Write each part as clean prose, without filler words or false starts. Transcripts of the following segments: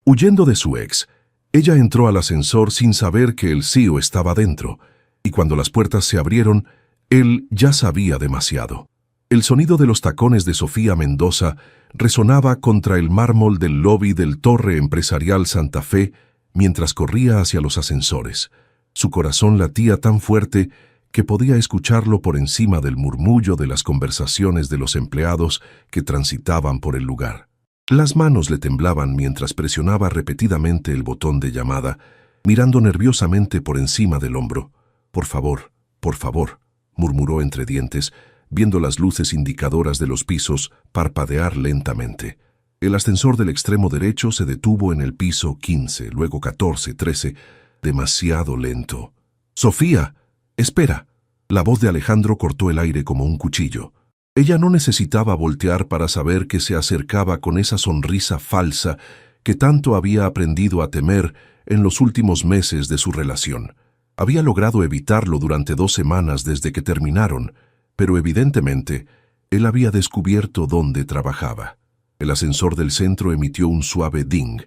Huyendo de su ex, ella entró al ascensor sin saber que el CEO estaba dentro, y cuando las puertas se abrieron, él ya sabía demasiado. El sonido de los tacones de Sofía Mendoza resonaba contra el mármol del lobby del Torre Empresarial Santa Fe mientras corría hacia los ascensores. Su corazón latía tan fuerte que podía escucharlo por encima del murmullo de las conversaciones de los empleados que transitaban por el lugar. Las manos le temblaban mientras presionaba repetidamente el botón de llamada, mirando nerviosamente por encima del hombro. «Por favor, murmuró entre dientes, viendo las luces indicadoras de los pisos parpadear lentamente. El ascensor del extremo derecho se detuvo en el piso 15, luego 14, 13, demasiado lento. «¡Sofía! ¡Espera!». La voz de Alejandro cortó el aire como un cuchillo. Ella no necesitaba voltear para saber que se acercaba con esa sonrisa falsa que tanto había aprendido a temer en los últimos meses de su relación. Había logrado evitarlo durante 2 semanas desde que terminaron, pero evidentemente él había descubierto dónde trabajaba. El ascensor del centro emitió un suave ding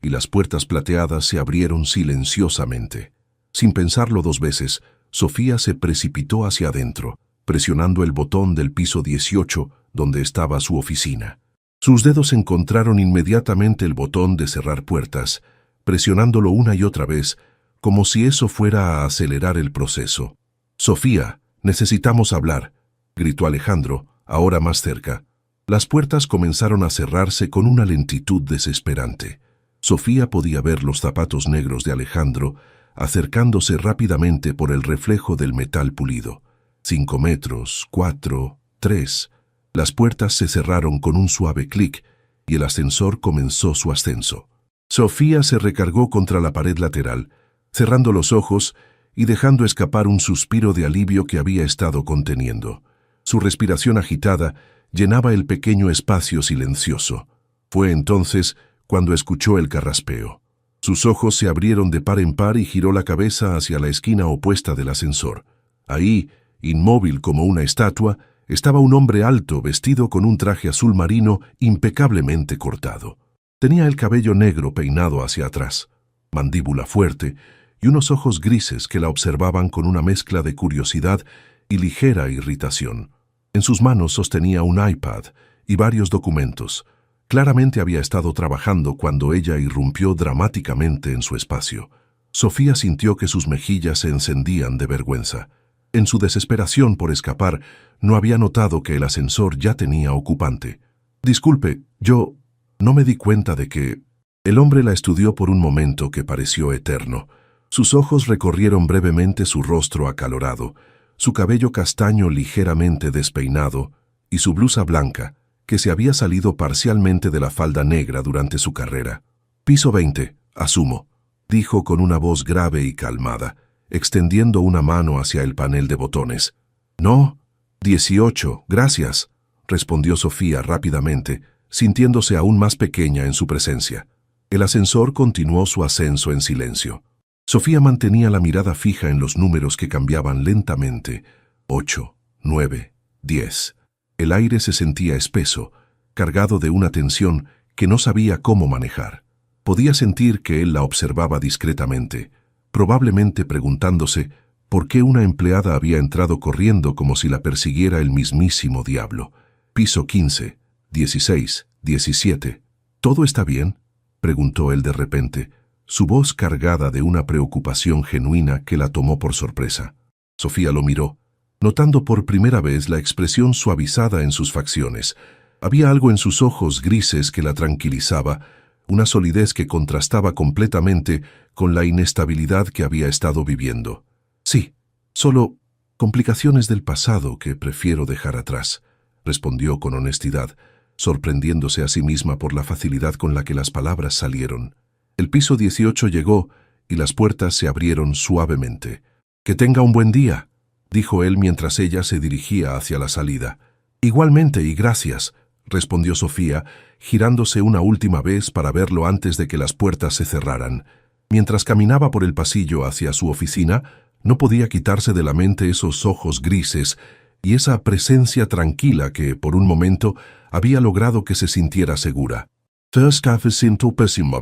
y las puertas plateadas se abrieron silenciosamente. Sin pensarlo 2 veces, Sofía se precipitó hacia adentro, presionando el botón del piso 18, donde estaba su oficina. Sus dedos encontraron inmediatamente el botón de cerrar puertas, presionándolo una y otra vez, como si eso fuera a acelerar el proceso. «Sofía, necesitamos hablar», gritó Alejandro, ahora más cerca. Las puertas comenzaron a cerrarse con una lentitud desesperante. Sofía podía ver los zapatos negros de Alejandro acercándose rápidamente por el reflejo del metal pulido. 5 metros, 4, 3. Las puertas se cerraron con un suave clic y el ascensor comenzó su ascenso. Sofía se recargó contra la pared lateral, cerrando los ojos y dejando escapar un suspiro de alivio que había estado conteniendo. Su respiración agitada llenaba el pequeño espacio silencioso. Fue entonces cuando escuchó el carraspeo. Sus ojos se abrieron de par en par y giró la cabeza hacia la esquina opuesta del ascensor. Ahí, inmóvil como una estatua, estaba un hombre alto vestido con un traje azul marino impecablemente cortado. Tenía el cabello negro peinado hacia atrás, mandíbula fuerte y unos ojos grises que la observaban con una mezcla de curiosidad y ligera irritación. En sus manos sostenía un iPad y varios documentos. Claramente había estado trabajando cuando ella irrumpió dramáticamente en su espacio. Sofía sintió que sus mejillas se encendían de vergüenza. En su desesperación por escapar, no había notado que el ascensor ya tenía ocupante. «Disculpe, yo no me di cuenta de que...». El hombre la estudió por un momento que pareció eterno. Sus ojos recorrieron brevemente su rostro acalorado, su cabello castaño ligeramente despeinado y su blusa blanca, que se había salido parcialmente de la falda negra durante su carrera. «Piso 20, asumo», dijo con una voz grave y calmada, extendiendo una mano hacia el panel de botones. «No, 18, gracias», respondió Sofía rápidamente, sintiéndose aún más pequeña en su presencia. El ascensor continuó su ascenso en silencio. Sofía mantenía la mirada fija en los números que cambiaban lentamente. 8, 9, 10. El aire se sentía espeso, cargado de una tensión que no sabía cómo manejar. Podía sentir que él la observaba discretamente, probablemente preguntándose por qué una empleada había entrado corriendo como si la persiguiera el mismísimo diablo. Piso 15, 16, 17. «¿Todo está bien?», preguntó él de repente, su voz cargada de una preocupación genuina que la tomó por sorpresa. Sofía lo miró, notando por primera vez la expresión suavizada en sus facciones. Había algo en sus ojos grises que la tranquilizaba, una solidez que contrastaba completamente con la inestabilidad que había estado viviendo. «Sí, solo complicaciones del pasado que prefiero dejar atrás», respondió con honestidad, sorprendiéndose a sí misma por la facilidad con la que las palabras salieron. El piso 18 llegó y las puertas se abrieron suavemente. «Que tenga un buen día», dijo él mientras ella se dirigía hacia la salida. «Igualmente y gracias», respondió Sofía, girándose una última vez para verlo antes de que las puertas se cerraran. Mientras caminaba por el pasillo hacia su oficina, no podía quitarse de la mente esos ojos grises y esa presencia tranquila que, por un momento, había logrado que se sintiera segura. «First siento pésimo»,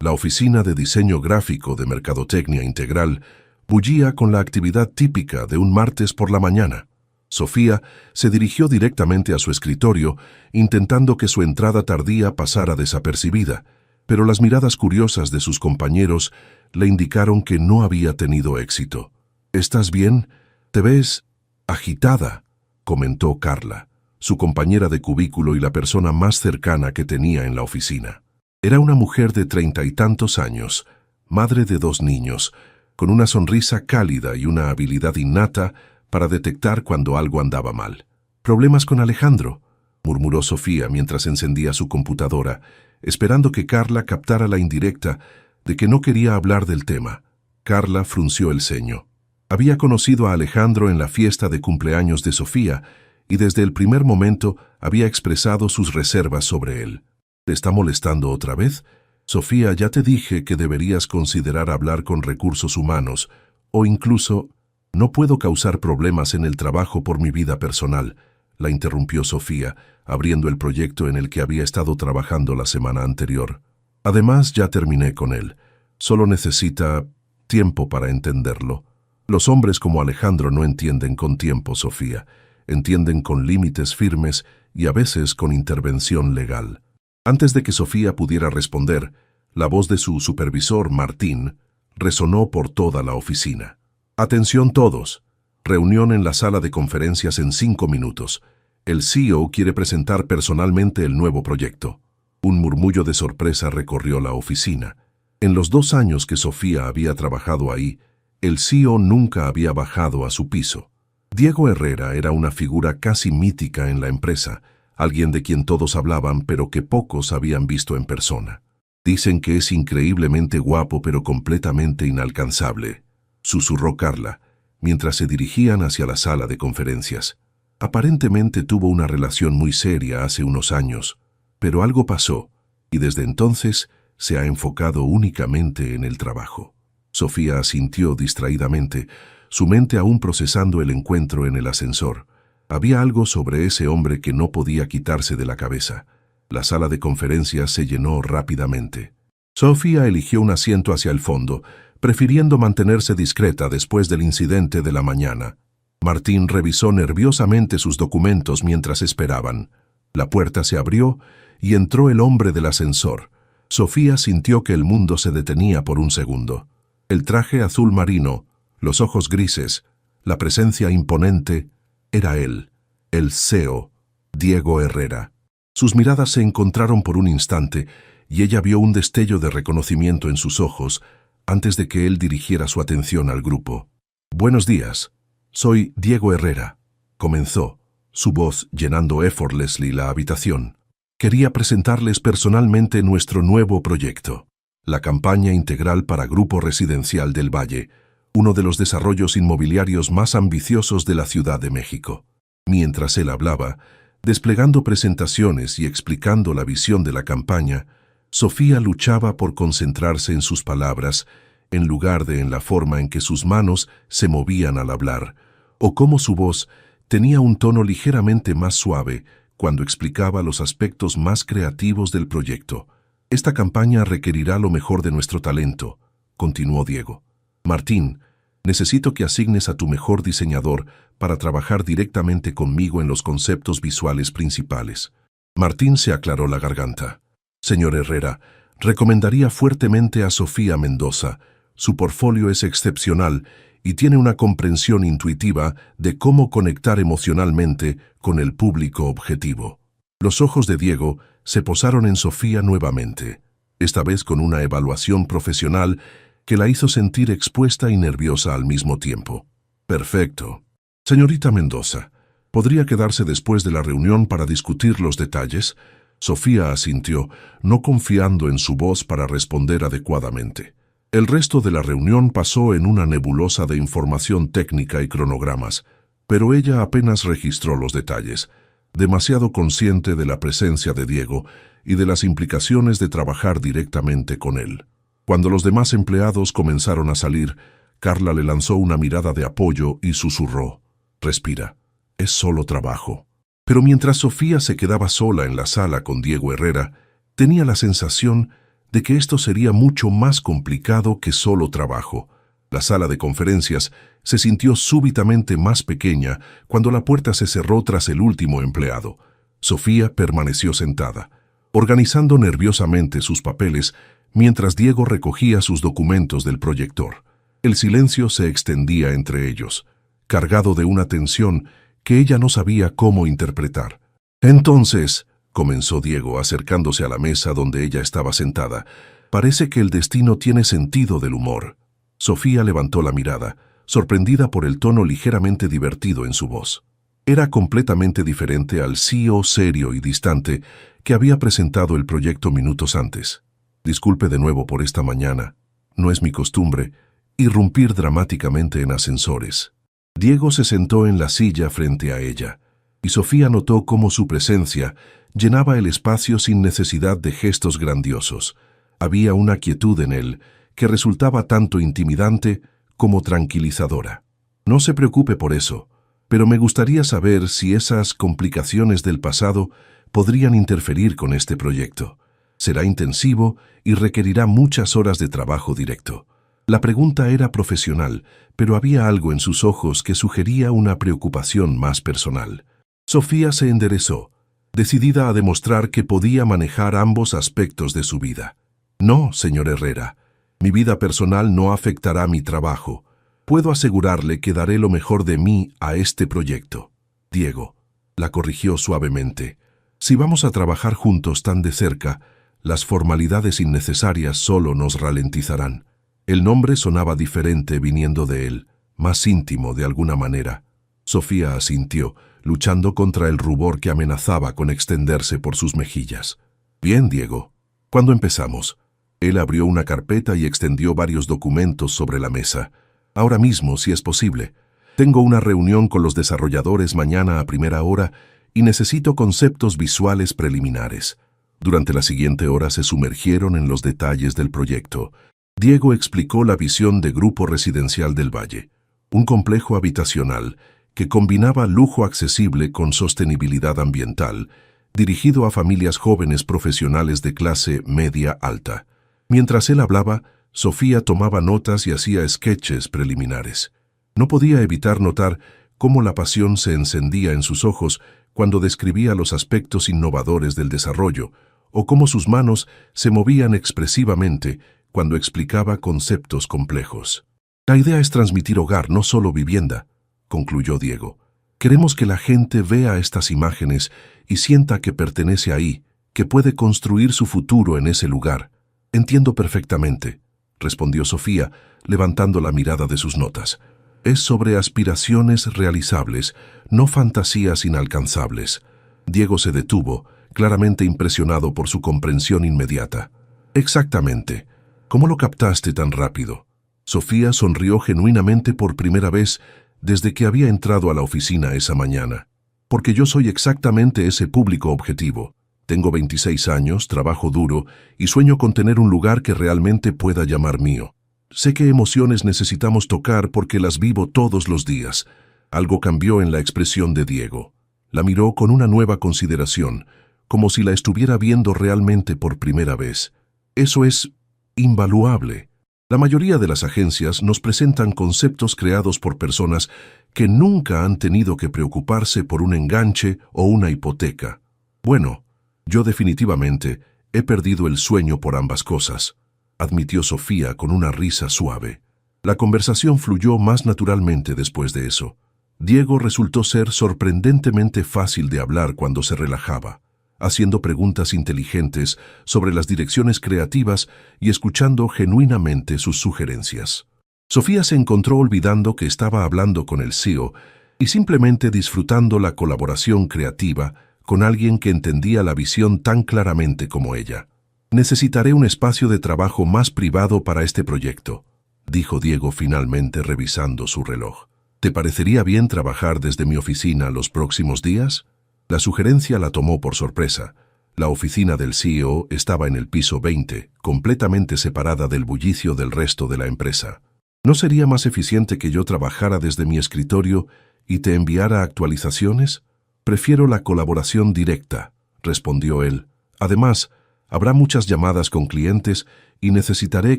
La oficina de diseño gráfico de Mercadotecnia Integral bullía con la actividad típica de un martes por la mañana. Sofía se dirigió directamente a su escritorio, intentando que su entrada tardía pasara desapercibida, pero las miradas curiosas de sus compañeros le indicaron que no había tenido éxito. «¿Estás bien? Te ves agitada», comentó Carla, su compañera de cubículo y la persona más cercana que tenía en la oficina. Era una mujer de 30 y tantos años, madre de 2 niños, con una sonrisa cálida y una habilidad innata para detectar cuando algo andaba mal. «¿Problemas con Alejandro?», murmuró Sofía mientras encendía su computadora, esperando que Carla captara la indirecta de que no quería hablar del tema. Carla frunció el ceño. Había conocido a Alejandro en la fiesta de cumpleaños de Sofía y desde el primer momento había expresado sus reservas sobre él. «¿Te está molestando otra vez? Sofía, ya te dije que deberías considerar hablar con recursos humanos, o incluso, no puedo causar problemas en el trabajo por mi vida personal», la interrumpió Sofía, abriendo el proyecto en el que había estado trabajando la semana anterior. «Además, ya terminé con él. Solo necesita tiempo para entenderlo. Los hombres como Alejandro no entienden con tiempo, Sofía. Entienden con límites firmes y a veces con intervención legal». Antes de que Sofía pudiera responder, la voz de su supervisor, Martín, resonó por toda la oficina. «Atención todos. Reunión en la sala de conferencias en 5 minutos. El CEO quiere presentar personalmente el nuevo proyecto». Un murmullo de sorpresa recorrió la oficina. En los 2 años que Sofía había trabajado ahí, el CEO nunca había bajado a su piso. Diego Herrera era una figura casi mítica en la empresa, alguien de quien todos hablaban pero que pocos habían visto en persona. «Dicen que es increíblemente guapo pero completamente inalcanzable», susurró Carla, mientras se dirigían hacia la sala de conferencias. Aparentemente tuvo una relación muy seria hace unos años, pero algo pasó, y desde entonces se ha enfocado únicamente en el trabajo. Sofía asintió distraídamente, su mente aún procesando el encuentro en el ascensor. Había algo sobre ese hombre que no podía quitarse de la cabeza. La sala de conferencias se llenó rápidamente. Sofía eligió un asiento hacia el fondo, prefiriendo mantenerse discreta después del incidente de la mañana. Martín revisó nerviosamente sus documentos mientras esperaban. La puerta se abrió y entró el hombre del ascensor. Sofía sintió que el mundo se detenía por un segundo. El traje azul marino, los ojos grises, la presencia imponente, era él, el CEO, Diego Herrera. Sus miradas se encontraron por un instante y ella vio un destello de reconocimiento en sus ojos antes de que él dirigiera su atención al grupo. «Buenos días, soy Diego Herrera», comenzó, su voz llenando effortlessly la habitación. «Quería presentarles personalmente nuestro nuevo proyecto, la campaña integral para Grupo Residencial del Valle, uno de los desarrollos inmobiliarios más ambiciosos de la Ciudad de México». Mientras él hablaba, desplegando presentaciones y explicando la visión de la campaña, Sofía luchaba por concentrarse en sus palabras, en lugar de en la forma en que sus manos se movían al hablar, o cómo su voz tenía un tono ligeramente más suave cuando explicaba los aspectos más creativos del proyecto. «Esta campaña requerirá lo mejor de nuestro talento», continuó Diego. «Martín, necesito que asignes a tu mejor diseñador para trabajar directamente conmigo en los conceptos visuales principales». Martín se aclaró la garganta. «Señor Herrera, recomendaría fuertemente a Sofía Mendoza. Su portfolio es excepcional y tiene una comprensión intuitiva de cómo conectar emocionalmente con el público objetivo». Los ojos de Diego se posaron en Sofía nuevamente, esta vez con una evaluación profesional que la hizo sentir expuesta y nerviosa al mismo tiempo. «Perfecto. Señorita Mendoza, ¿podría quedarse después de la reunión para discutir los detalles?». Sofía asintió, no confiando en su voz para responder adecuadamente. El resto de la reunión pasó en una nebulosa de información técnica y cronogramas, pero ella apenas registró los detalles, demasiado consciente de la presencia de Diego y de las implicaciones de trabajar directamente con él. Cuando los demás empleados comenzaron a salir, Carla le lanzó una mirada de apoyo y susurró: «Respira, es solo trabajo». Pero mientras Sofía se quedaba sola en la sala con Diego Herrera, tenía la sensación de que esto sería mucho más complicado que solo trabajo. La sala de conferencias se sintió súbitamente más pequeña cuando la puerta se cerró tras el último empleado. Sofía permaneció sentada, organizando nerviosamente sus papeles mientras Diego recogía sus documentos del proyector. El silencio se extendía entre ellos, cargado de una tensión que ella no sabía cómo interpretar. Entonces, comenzó Diego acercándose a la mesa donde ella estaba sentada, parece que el destino tiene sentido del humor. Sofía levantó la mirada, sorprendida por el tono ligeramente divertido en su voz. Era completamente diferente al CEO serio y distante que había presentado el proyecto minutos antes. Disculpe de nuevo por esta mañana. No es mi costumbre irrumpir dramáticamente en ascensores. Diego se sentó en la silla frente a ella, y Sofía notó cómo su presencia llenaba el espacio sin necesidad de gestos grandiosos. Había una quietud en él que resultaba tanto intimidante como tranquilizadora. No se preocupe por eso, pero me gustaría saber si esas complicaciones del pasado podrían interferir con este proyecto. Será intensivo y requerirá muchas horas de trabajo directo. La pregunta era profesional, pero había algo en sus ojos que sugería una preocupación más personal. Sofía se enderezó, decidida a demostrar que podía manejar ambos aspectos de su vida. No, señor Herrera. Mi vida personal no afectará mi trabajo. Puedo asegurarle que daré lo mejor de mí a este proyecto. Diego, la corrigió suavemente. Si vamos a trabajar juntos tan de cerca, las formalidades innecesarias solo nos ralentizarán. El nombre sonaba diferente viniendo de él, más íntimo de alguna manera. Sofía asintió, luchando contra el rubor que amenazaba con extenderse por sus mejillas. Bien, Diego. ¿Cuándo empezamos? Él abrió una carpeta y extendió varios documentos sobre la mesa. Ahora mismo, si es posible. Tengo una reunión con los desarrolladores mañana a primera hora y necesito conceptos visuales preliminares. Durante la siguiente hora se sumergieron en los detalles del proyecto. Diego explicó la visión de Grupo Residencial del Valle, un complejo habitacional que combinaba lujo accesible con sostenibilidad ambiental, dirigido a familias jóvenes profesionales de clase media-alta. Mientras él hablaba, Sofía tomaba notas y hacía sketches preliminares. No podía evitar notar cómo la pasión se encendía en sus ojos cuando describía los aspectos innovadores del desarrollo, o cómo sus manos se movían expresivamente cuando explicaba conceptos complejos. La idea es transmitir hogar, no solo vivienda, concluyó Diego. Queremos que la gente vea estas imágenes y sienta que pertenece ahí, que puede construir su futuro en ese lugar. Entiendo perfectamente, respondió Sofía, levantando la mirada de sus notas. Es sobre aspiraciones realizables, no fantasías inalcanzables. Diego se detuvo, claramente impresionado por su comprensión inmediata. Exactamente. ¿Cómo lo captaste tan rápido? Sofía sonrió genuinamente por primera vez desde que había entrado a la oficina esa mañana. Porque yo soy exactamente ese público objetivo. Tengo 26 años, trabajo duro y sueño con tener un lugar que realmente pueda llamar mío. Sé qué emociones necesitamos tocar porque las vivo todos los días. Algo cambió en la expresión de Diego. La miró con una nueva consideración, como si la estuviera viendo realmente por primera vez. Eso es invaluable. La mayoría de las agencias nos presentan conceptos creados por personas que nunca han tenido que preocuparse por un enganche o una hipoteca. Bueno, yo definitivamente he perdido el sueño por ambas cosas, admitió Sofía con una risa suave. La conversación fluyó más naturalmente después de eso. Diego resultó ser sorprendentemente fácil de hablar cuando se relajaba, haciendo preguntas inteligentes sobre las direcciones creativas y escuchando genuinamente sus sugerencias. Sofía se encontró olvidando que estaba hablando con el CEO y simplemente disfrutando la colaboración creativa con alguien que entendía la visión tan claramente como ella. Necesitaré un espacio de trabajo más privado para este proyecto, dijo Diego finalmente revisando su reloj. ¿Te parecería bien trabajar desde mi oficina los próximos días? La sugerencia la tomó por sorpresa. La oficina del CEO estaba en el piso 20, completamente separada del bullicio del resto de la empresa. ¿No sería más eficiente que yo trabajara desde mi escritorio y te enviara actualizaciones? Prefiero la colaboración directa, respondió él. Además, Habrá muchas llamadas con clientes y necesitaré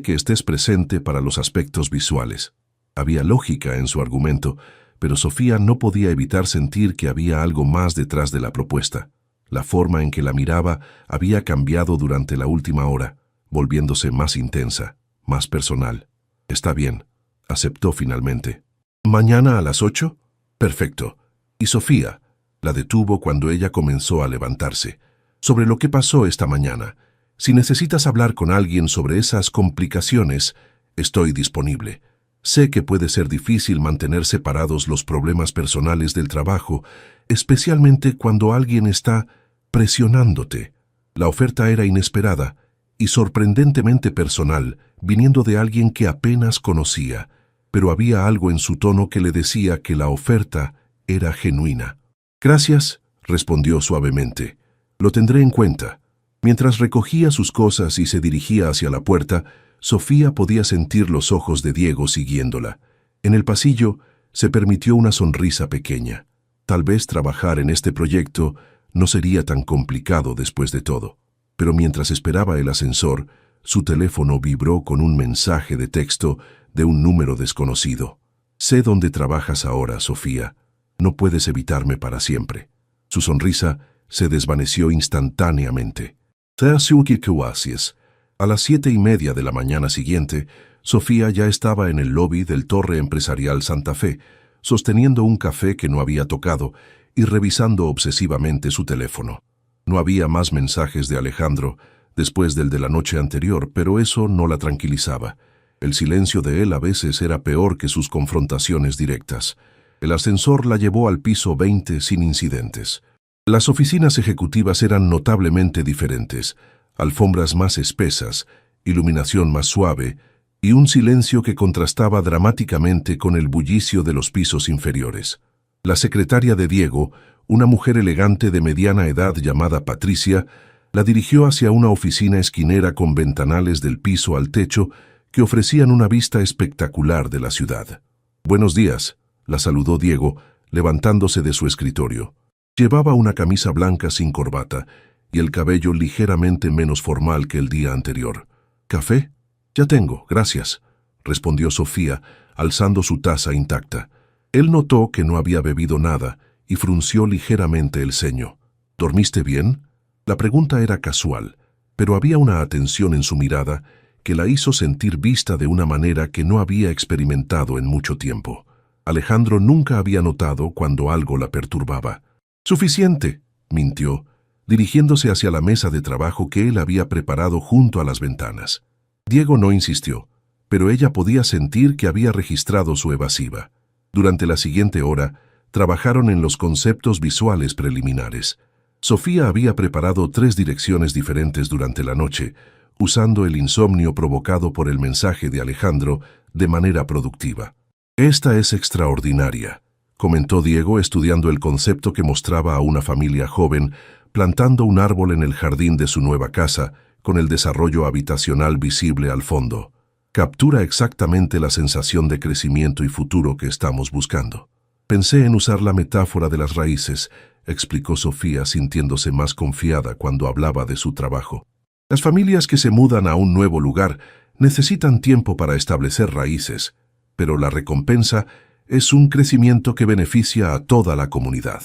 que estés presente para los aspectos visuales. Había lógica en su argumento, pero Sofía no podía evitar sentir que había algo más detrás de la propuesta. La forma en que la miraba había cambiado durante la última hora, volviéndose más intensa, más personal. Está bien, aceptó finalmente. ¿Mañana a las 8? Perfecto. Y Sofía la detuvo cuando ella comenzó a levantarse. Sobre lo que pasó esta mañana. Si necesitas hablar con alguien sobre esas complicaciones, estoy disponible. Sé que puede ser difícil mantener separados los problemas personales del trabajo, especialmente cuando alguien está presionándote. La oferta era inesperada y sorprendentemente personal, viniendo de alguien que apenas conocía, pero había algo en su tono que le decía que la oferta era genuina. Gracias, respondió suavemente. Lo tendré en cuenta. Mientras recogía sus cosas y se dirigía hacia la puerta, Sofía podía sentir los ojos de Diego siguiéndola. En el pasillo se permitió una sonrisa pequeña. Tal vez trabajar en este proyecto no sería tan complicado después de todo. Pero mientras esperaba el ascensor, su teléfono vibró con un mensaje de texto de un número desconocido. Sé dónde trabajas ahora, Sofía. No puedes evitarme para siempre. Su sonrisa se desvaneció instantáneamente. A las 7:30 de la mañana siguiente, Sofía ya estaba en el lobby del Torre Empresarial Santa Fe, sosteniendo un café que no había tocado y revisando obsesivamente su teléfono. No había más mensajes de Alejandro después del de la noche anterior, pero eso no la tranquilizaba. El silencio de él a veces era peor que sus confrontaciones directas. El ascensor la llevó al piso 20 sin incidentes. Las oficinas ejecutivas eran notablemente diferentes, alfombras más espesas, iluminación más suave y un silencio que contrastaba dramáticamente con el bullicio de los pisos inferiores. La secretaria de Diego, una mujer elegante de mediana edad llamada Patricia, la dirigió hacia una oficina esquinera con ventanales del piso al techo que ofrecían una vista espectacular de la ciudad. «Buenos días», la saludó Diego, levantándose de su escritorio. Llevaba una camisa blanca sin corbata y el cabello ligeramente menos formal que el día anterior. «¿Café? Ya tengo, gracias», respondió Sofía, alzando su taza intacta. Él notó que no había bebido nada y frunció ligeramente el ceño. «¿Dormiste bien?» La pregunta era casual, pero había una atención en su mirada que la hizo sentir vista de una manera que no había experimentado en mucho tiempo. Alejandro nunca había notado cuando algo la perturbaba. «Suficiente», mintió, dirigiéndose hacia la mesa de trabajo que él había preparado junto a las ventanas. Diego no insistió, pero ella podía sentir que había registrado su evasiva. Durante la siguiente hora, trabajaron en los conceptos visuales preliminares. Sofía había preparado 3 direcciones diferentes durante la noche, usando el insomnio provocado por el mensaje de Alejandro de manera productiva. «Esta es extraordinaria», comentó Diego estudiando el concepto que mostraba a una familia joven plantando un árbol en el jardín de su nueva casa, con el desarrollo habitacional visible al fondo. «Captura exactamente la sensación de crecimiento y futuro que estamos buscando». «Pensé en usar la metáfora de las raíces», explicó Sofía sintiéndose más confiada cuando hablaba de su trabajo. «Las familias que se mudan a un nuevo lugar necesitan tiempo para establecer raíces, pero la recompensa es un crecimiento que beneficia a toda la comunidad».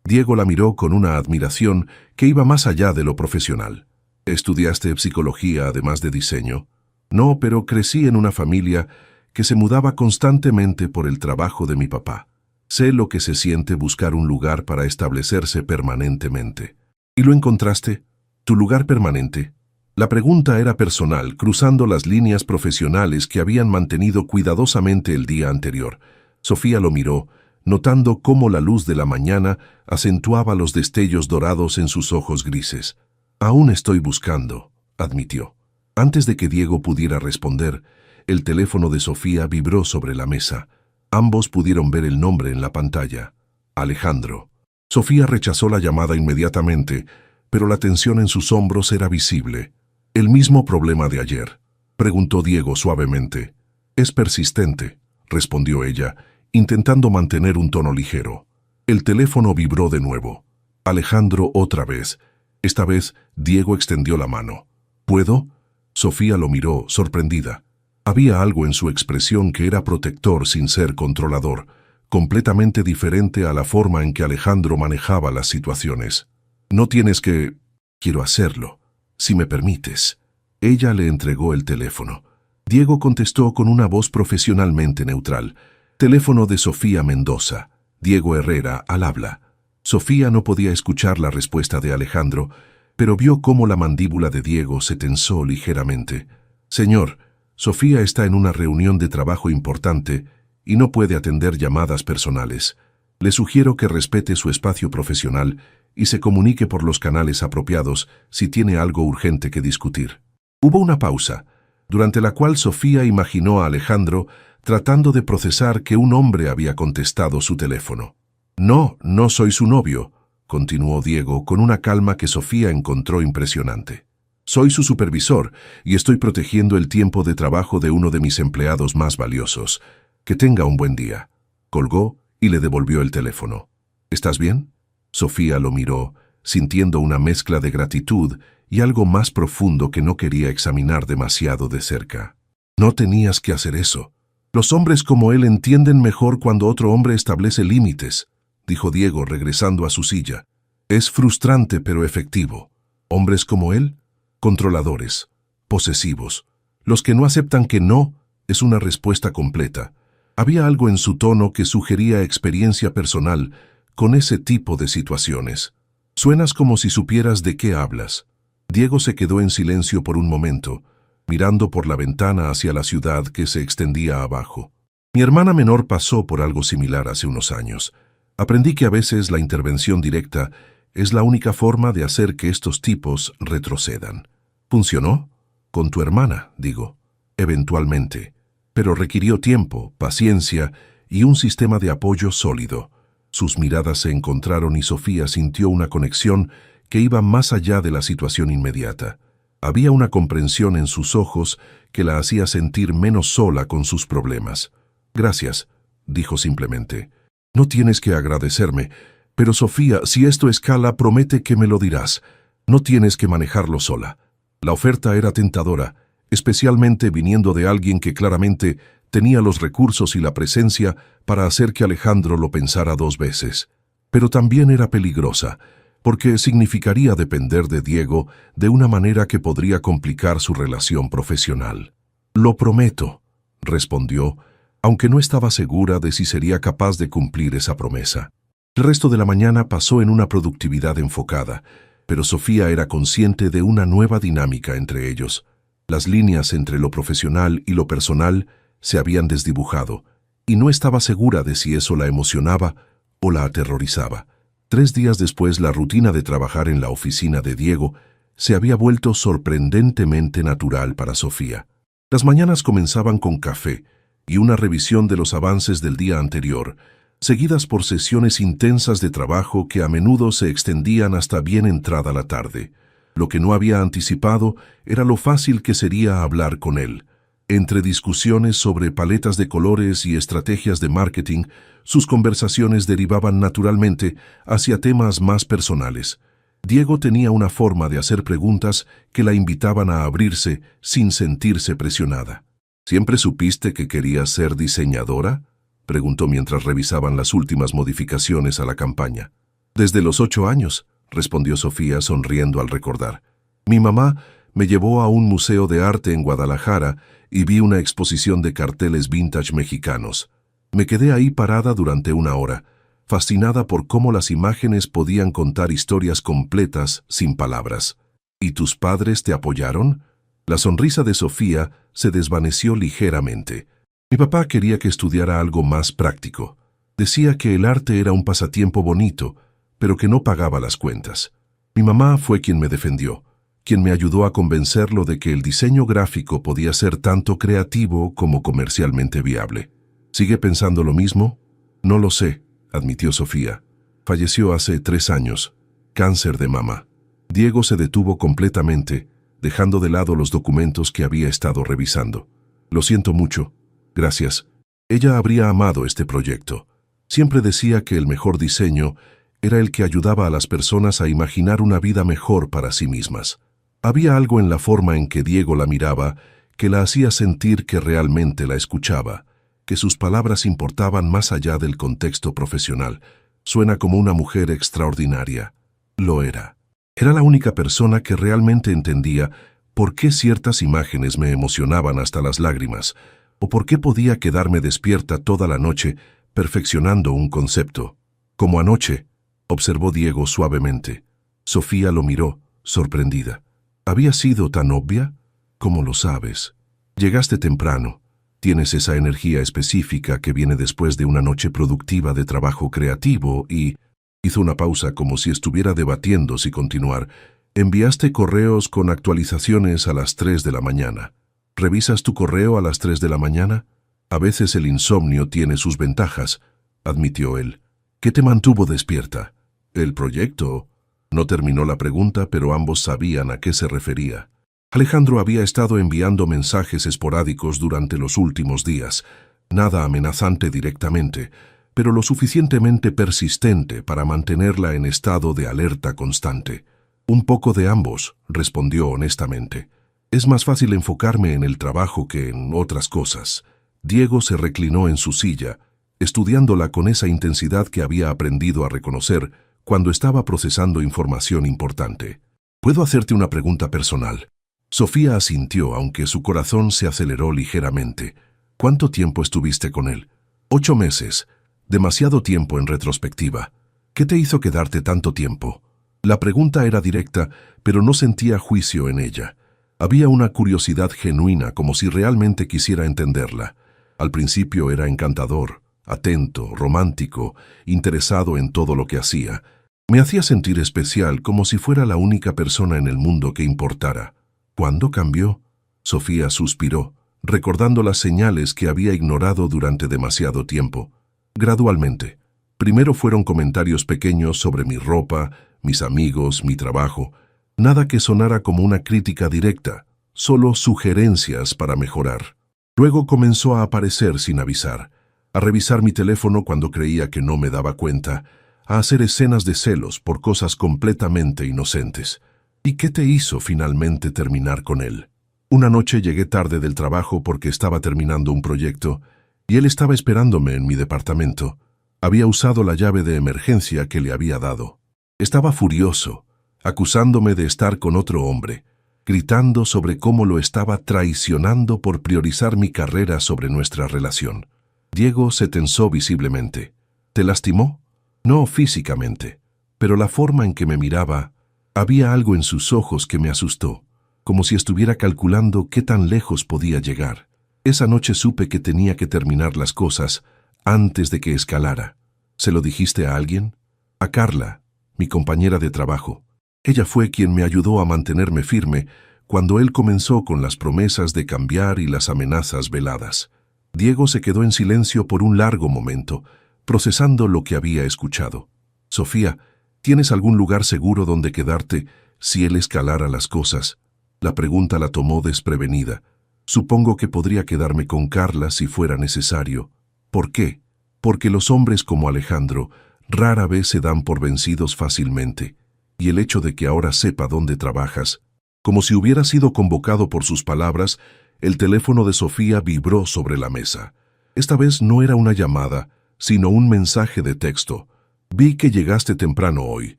Diego la miró con una admiración que iba más allá de lo profesional. «¿Estudiaste psicología además de diseño?» «No, pero crecí en una familia que se mudaba constantemente por el trabajo de mi papá. Sé lo que se siente buscar un lugar para establecerse permanentemente». «¿Y lo encontraste? ¿Tu lugar permanente?» La pregunta era personal, cruzando las líneas profesionales que habían mantenido cuidadosamente el día anterior. Sofía lo miró, notando cómo la luz de la mañana acentuaba los destellos dorados en sus ojos grises. «Aún estoy buscando», admitió. Antes de que Diego pudiera responder, el teléfono de Sofía vibró sobre la mesa. Ambos pudieron ver el nombre en la pantalla: Alejandro. Sofía rechazó la llamada inmediatamente, pero la tensión en sus hombros era visible. «¿El mismo problema de ayer?», preguntó Diego suavemente. «Es persistente», respondió ella, intentando mantener un tono ligero. El teléfono vibró de nuevo. Alejandro otra vez. Esta vez, Diego extendió la mano. ¿Puedo? Sofía lo miró, sorprendida. Había algo en su expresión que era protector sin ser controlador, completamente diferente a la forma en que Alejandro manejaba las situaciones. No tienes que... Quiero hacerlo, si me permites. Ella le entregó el teléfono. Diego contestó con una voz profesionalmente neutral. Teléfono de Sofía Mendoza. Diego Herrera, al habla. Sofía no podía escuchar la respuesta de Alejandro, pero vio cómo la mandíbula de Diego se tensó ligeramente. Señor, Sofía está en una reunión de trabajo importante y no puede atender llamadas personales. Le sugiero que respete su espacio profesional y se comunique por los canales apropiados si tiene algo urgente que discutir. Hubo una pausa, durante la cual Sofía imaginó a Alejandro tratando de procesar que un hombre había contestado su teléfono. No, no soy su novio, continuó Diego con una calma que Sofía encontró impresionante. Soy su supervisor y estoy protegiendo el tiempo de trabajo de uno de mis empleados más valiosos. Que tenga un buen día. Colgó y le devolvió el teléfono. ¿Estás bien? Sofía lo miró, sintiendo una mezcla de gratitud y algo más profundo que no quería examinar demasiado de cerca. No tenías que hacer eso. Los hombres como él entienden mejor cuando otro hombre establece límites, dijo Diego regresando a su silla. Es frustrante pero efectivo. Hombres como él, controladores, posesivos. Los que no aceptan que no es una respuesta completa. Había algo en su tono que sugería experiencia personal con ese tipo de situaciones. Suenas como si supieras de qué hablas. Diego se quedó en silencio por un momento, mirando por la ventana hacia la ciudad que se extendía abajo. Mi hermana menor pasó por algo similar hace unos años. Aprendí que a veces la intervención directa es la única forma de hacer que estos tipos retrocedan. ¿Funcionó? Con tu hermana, digo. Eventualmente. Pero requirió tiempo, paciencia y un sistema de apoyo sólido. Sus miradas se encontraron y Sofía sintió una conexión que iba más allá de la situación inmediata. Había una comprensión en sus ojos que la hacía sentir menos sola con sus problemas. Gracias, dijo simplemente. No tienes que agradecerme, pero Sofía, si esto escala, promete que me lo dirás. No tienes que manejarlo sola. La oferta era tentadora, especialmente viniendo de alguien que claramente tenía los recursos y la presencia para hacer que Alejandro lo pensara dos veces. Pero también era peligrosa, porque significaría depender de Diego de una manera que podría complicar su relación profesional. Lo prometo, respondió, aunque no estaba segura de si sería capaz de cumplir esa promesa. El resto de la mañana pasó en una productividad enfocada, pero Sofía era consciente de una nueva dinámica entre ellos. Las líneas entre lo profesional y lo personal se habían desdibujado, y no estaba segura de si eso la emocionaba o la aterrorizaba. 3 días después, la rutina de trabajar en la oficina de Diego se había vuelto sorprendentemente natural para Sofía. Las mañanas comenzaban con café y una revisión de los avances del día anterior, seguidas por sesiones intensas de trabajo que a menudo se extendían hasta bien entrada la tarde. Lo que no había anticipado era lo fácil que sería hablar con él. Entre discusiones sobre paletas de colores y estrategias de marketing, sus conversaciones derivaban naturalmente hacia temas más personales. Diego tenía una forma de hacer preguntas que la invitaban a abrirse sin sentirse presionada. ¿Siempre supiste que querías ser diseñadora?, preguntó mientras revisaban las últimas modificaciones a la campaña. Desde los 8 años, respondió Sofía sonriendo al recordar. Mi mamá me llevó a un museo de arte en Guadalajara y vi una exposición de carteles vintage mexicanos. Me quedé ahí parada durante 1 hora, fascinada por cómo las imágenes podían contar historias completas sin palabras. ¿Y tus padres te apoyaron? La sonrisa de Sofía se desvaneció ligeramente. Mi papá quería que estudiara algo más práctico. Decía que el arte era un pasatiempo bonito, pero que no pagaba las cuentas. Mi mamá fue quien me defendió, quien me ayudó a convencerlo de que el diseño gráfico podía ser tanto creativo como comercialmente viable. ¿Sigue pensando lo mismo? No lo sé, admitió Sofía. Falleció hace 3 años. Cáncer de mama. Diego se detuvo completamente, dejando de lado los documentos que había estado revisando. Lo siento mucho. Gracias. Ella habría amado este proyecto. Siempre decía que el mejor diseño era el que ayudaba a las personas a imaginar una vida mejor para sí mismas. Había algo en la forma en que Diego la miraba que la hacía sentir que realmente la escuchaba, que sus palabras importaban más allá del contexto profesional. Suena como una mujer extraordinaria. Lo era. Era la única persona que realmente entendía por qué ciertas imágenes me emocionaban hasta las lágrimas, o por qué podía quedarme despierta toda la noche perfeccionando un concepto. Como anoche, observó Diego suavemente. Sofía lo miró, sorprendida. ¿Había sido tan obvia? ¿Cómo lo sabes? Llegaste temprano. Tienes esa energía específica que viene después de una noche productiva de trabajo creativo y... Hizo una pausa como si estuviera debatiendo si continuar. Enviaste correos con actualizaciones a las 3 de la mañana. ¿Revisas tu correo a las 3 de la mañana? A veces el insomnio tiene sus ventajas, admitió él. ¿Qué te mantuvo despierta? ¿El proyecto? No terminó la pregunta, pero ambos sabían a qué se refería. Alejandro había estado enviando mensajes esporádicos durante los últimos días, nada amenazante directamente, pero lo suficientemente persistente para mantenerla en estado de alerta constante. Un poco de ambos, respondió honestamente. Es más fácil enfocarme en el trabajo que en otras cosas. Diego se reclinó en su silla, estudiándola con esa intensidad que había aprendido a reconocer cuando estaba procesando información importante. ¿Puedo hacerte una pregunta personal? Sofía asintió, aunque su corazón se aceleró ligeramente. ¿Cuánto tiempo estuviste con él? 8 meses. Demasiado tiempo en retrospectiva. ¿Qué te hizo quedarte tanto tiempo? La pregunta era directa, pero no sentía juicio en ella. Había una curiosidad genuina, como si realmente quisiera entenderla. Al principio era encantador, atento, romántico, interesado en todo lo que hacía. Me hacía sentir especial, como si fuera la única persona en el mundo que importara. ¿Cuándo cambió? Sofía suspiró, recordando las señales que había ignorado durante demasiado tiempo. Gradualmente. Primero fueron comentarios pequeños sobre mi ropa, mis amigos, mi trabajo. Nada que sonara como una crítica directa, solo sugerencias para mejorar. Luego comenzó a aparecer sin avisar, a revisar mi teléfono cuando creía que no me daba cuenta, a hacer escenas de celos por cosas completamente inocentes. ¿Y qué te hizo finalmente terminar con él? Una noche llegué tarde del trabajo porque estaba terminando un proyecto y él estaba esperándome en mi departamento. Había usado la llave de emergencia que le había dado. Estaba furioso, acusándome de estar con otro hombre, gritando sobre cómo lo estaba traicionando por priorizar mi carrera sobre nuestra relación. Diego se tensó visiblemente. ¿Te lastimó? No físicamente, pero la forma en que me miraba, había algo en sus ojos que me asustó, como si estuviera calculando qué tan lejos podía llegar. Esa noche supe que tenía que terminar las cosas antes de que escalara. ¿Se lo dijiste a alguien? A Carla, mi compañera de trabajo. Ella fue quien me ayudó a mantenerme firme cuando él comenzó con las promesas de cambiar y las amenazas veladas. Diego se quedó en silencio por un largo momento, procesando lo que había escuchado. Sofía, ¿tienes algún lugar seguro donde quedarte si él escalara las cosas? La pregunta la tomó desprevenida. Supongo que podría quedarme con Carla si fuera necesario. ¿Por qué? Porque los hombres como Alejandro rara vez se dan por vencidos fácilmente, y el hecho de que ahora sepa dónde trabajas, como si hubiera sido convocado por sus palabras, el teléfono de Sofía vibró sobre la mesa. Esta vez no era una llamada, sino un mensaje de texto. Vi que llegaste temprano hoy.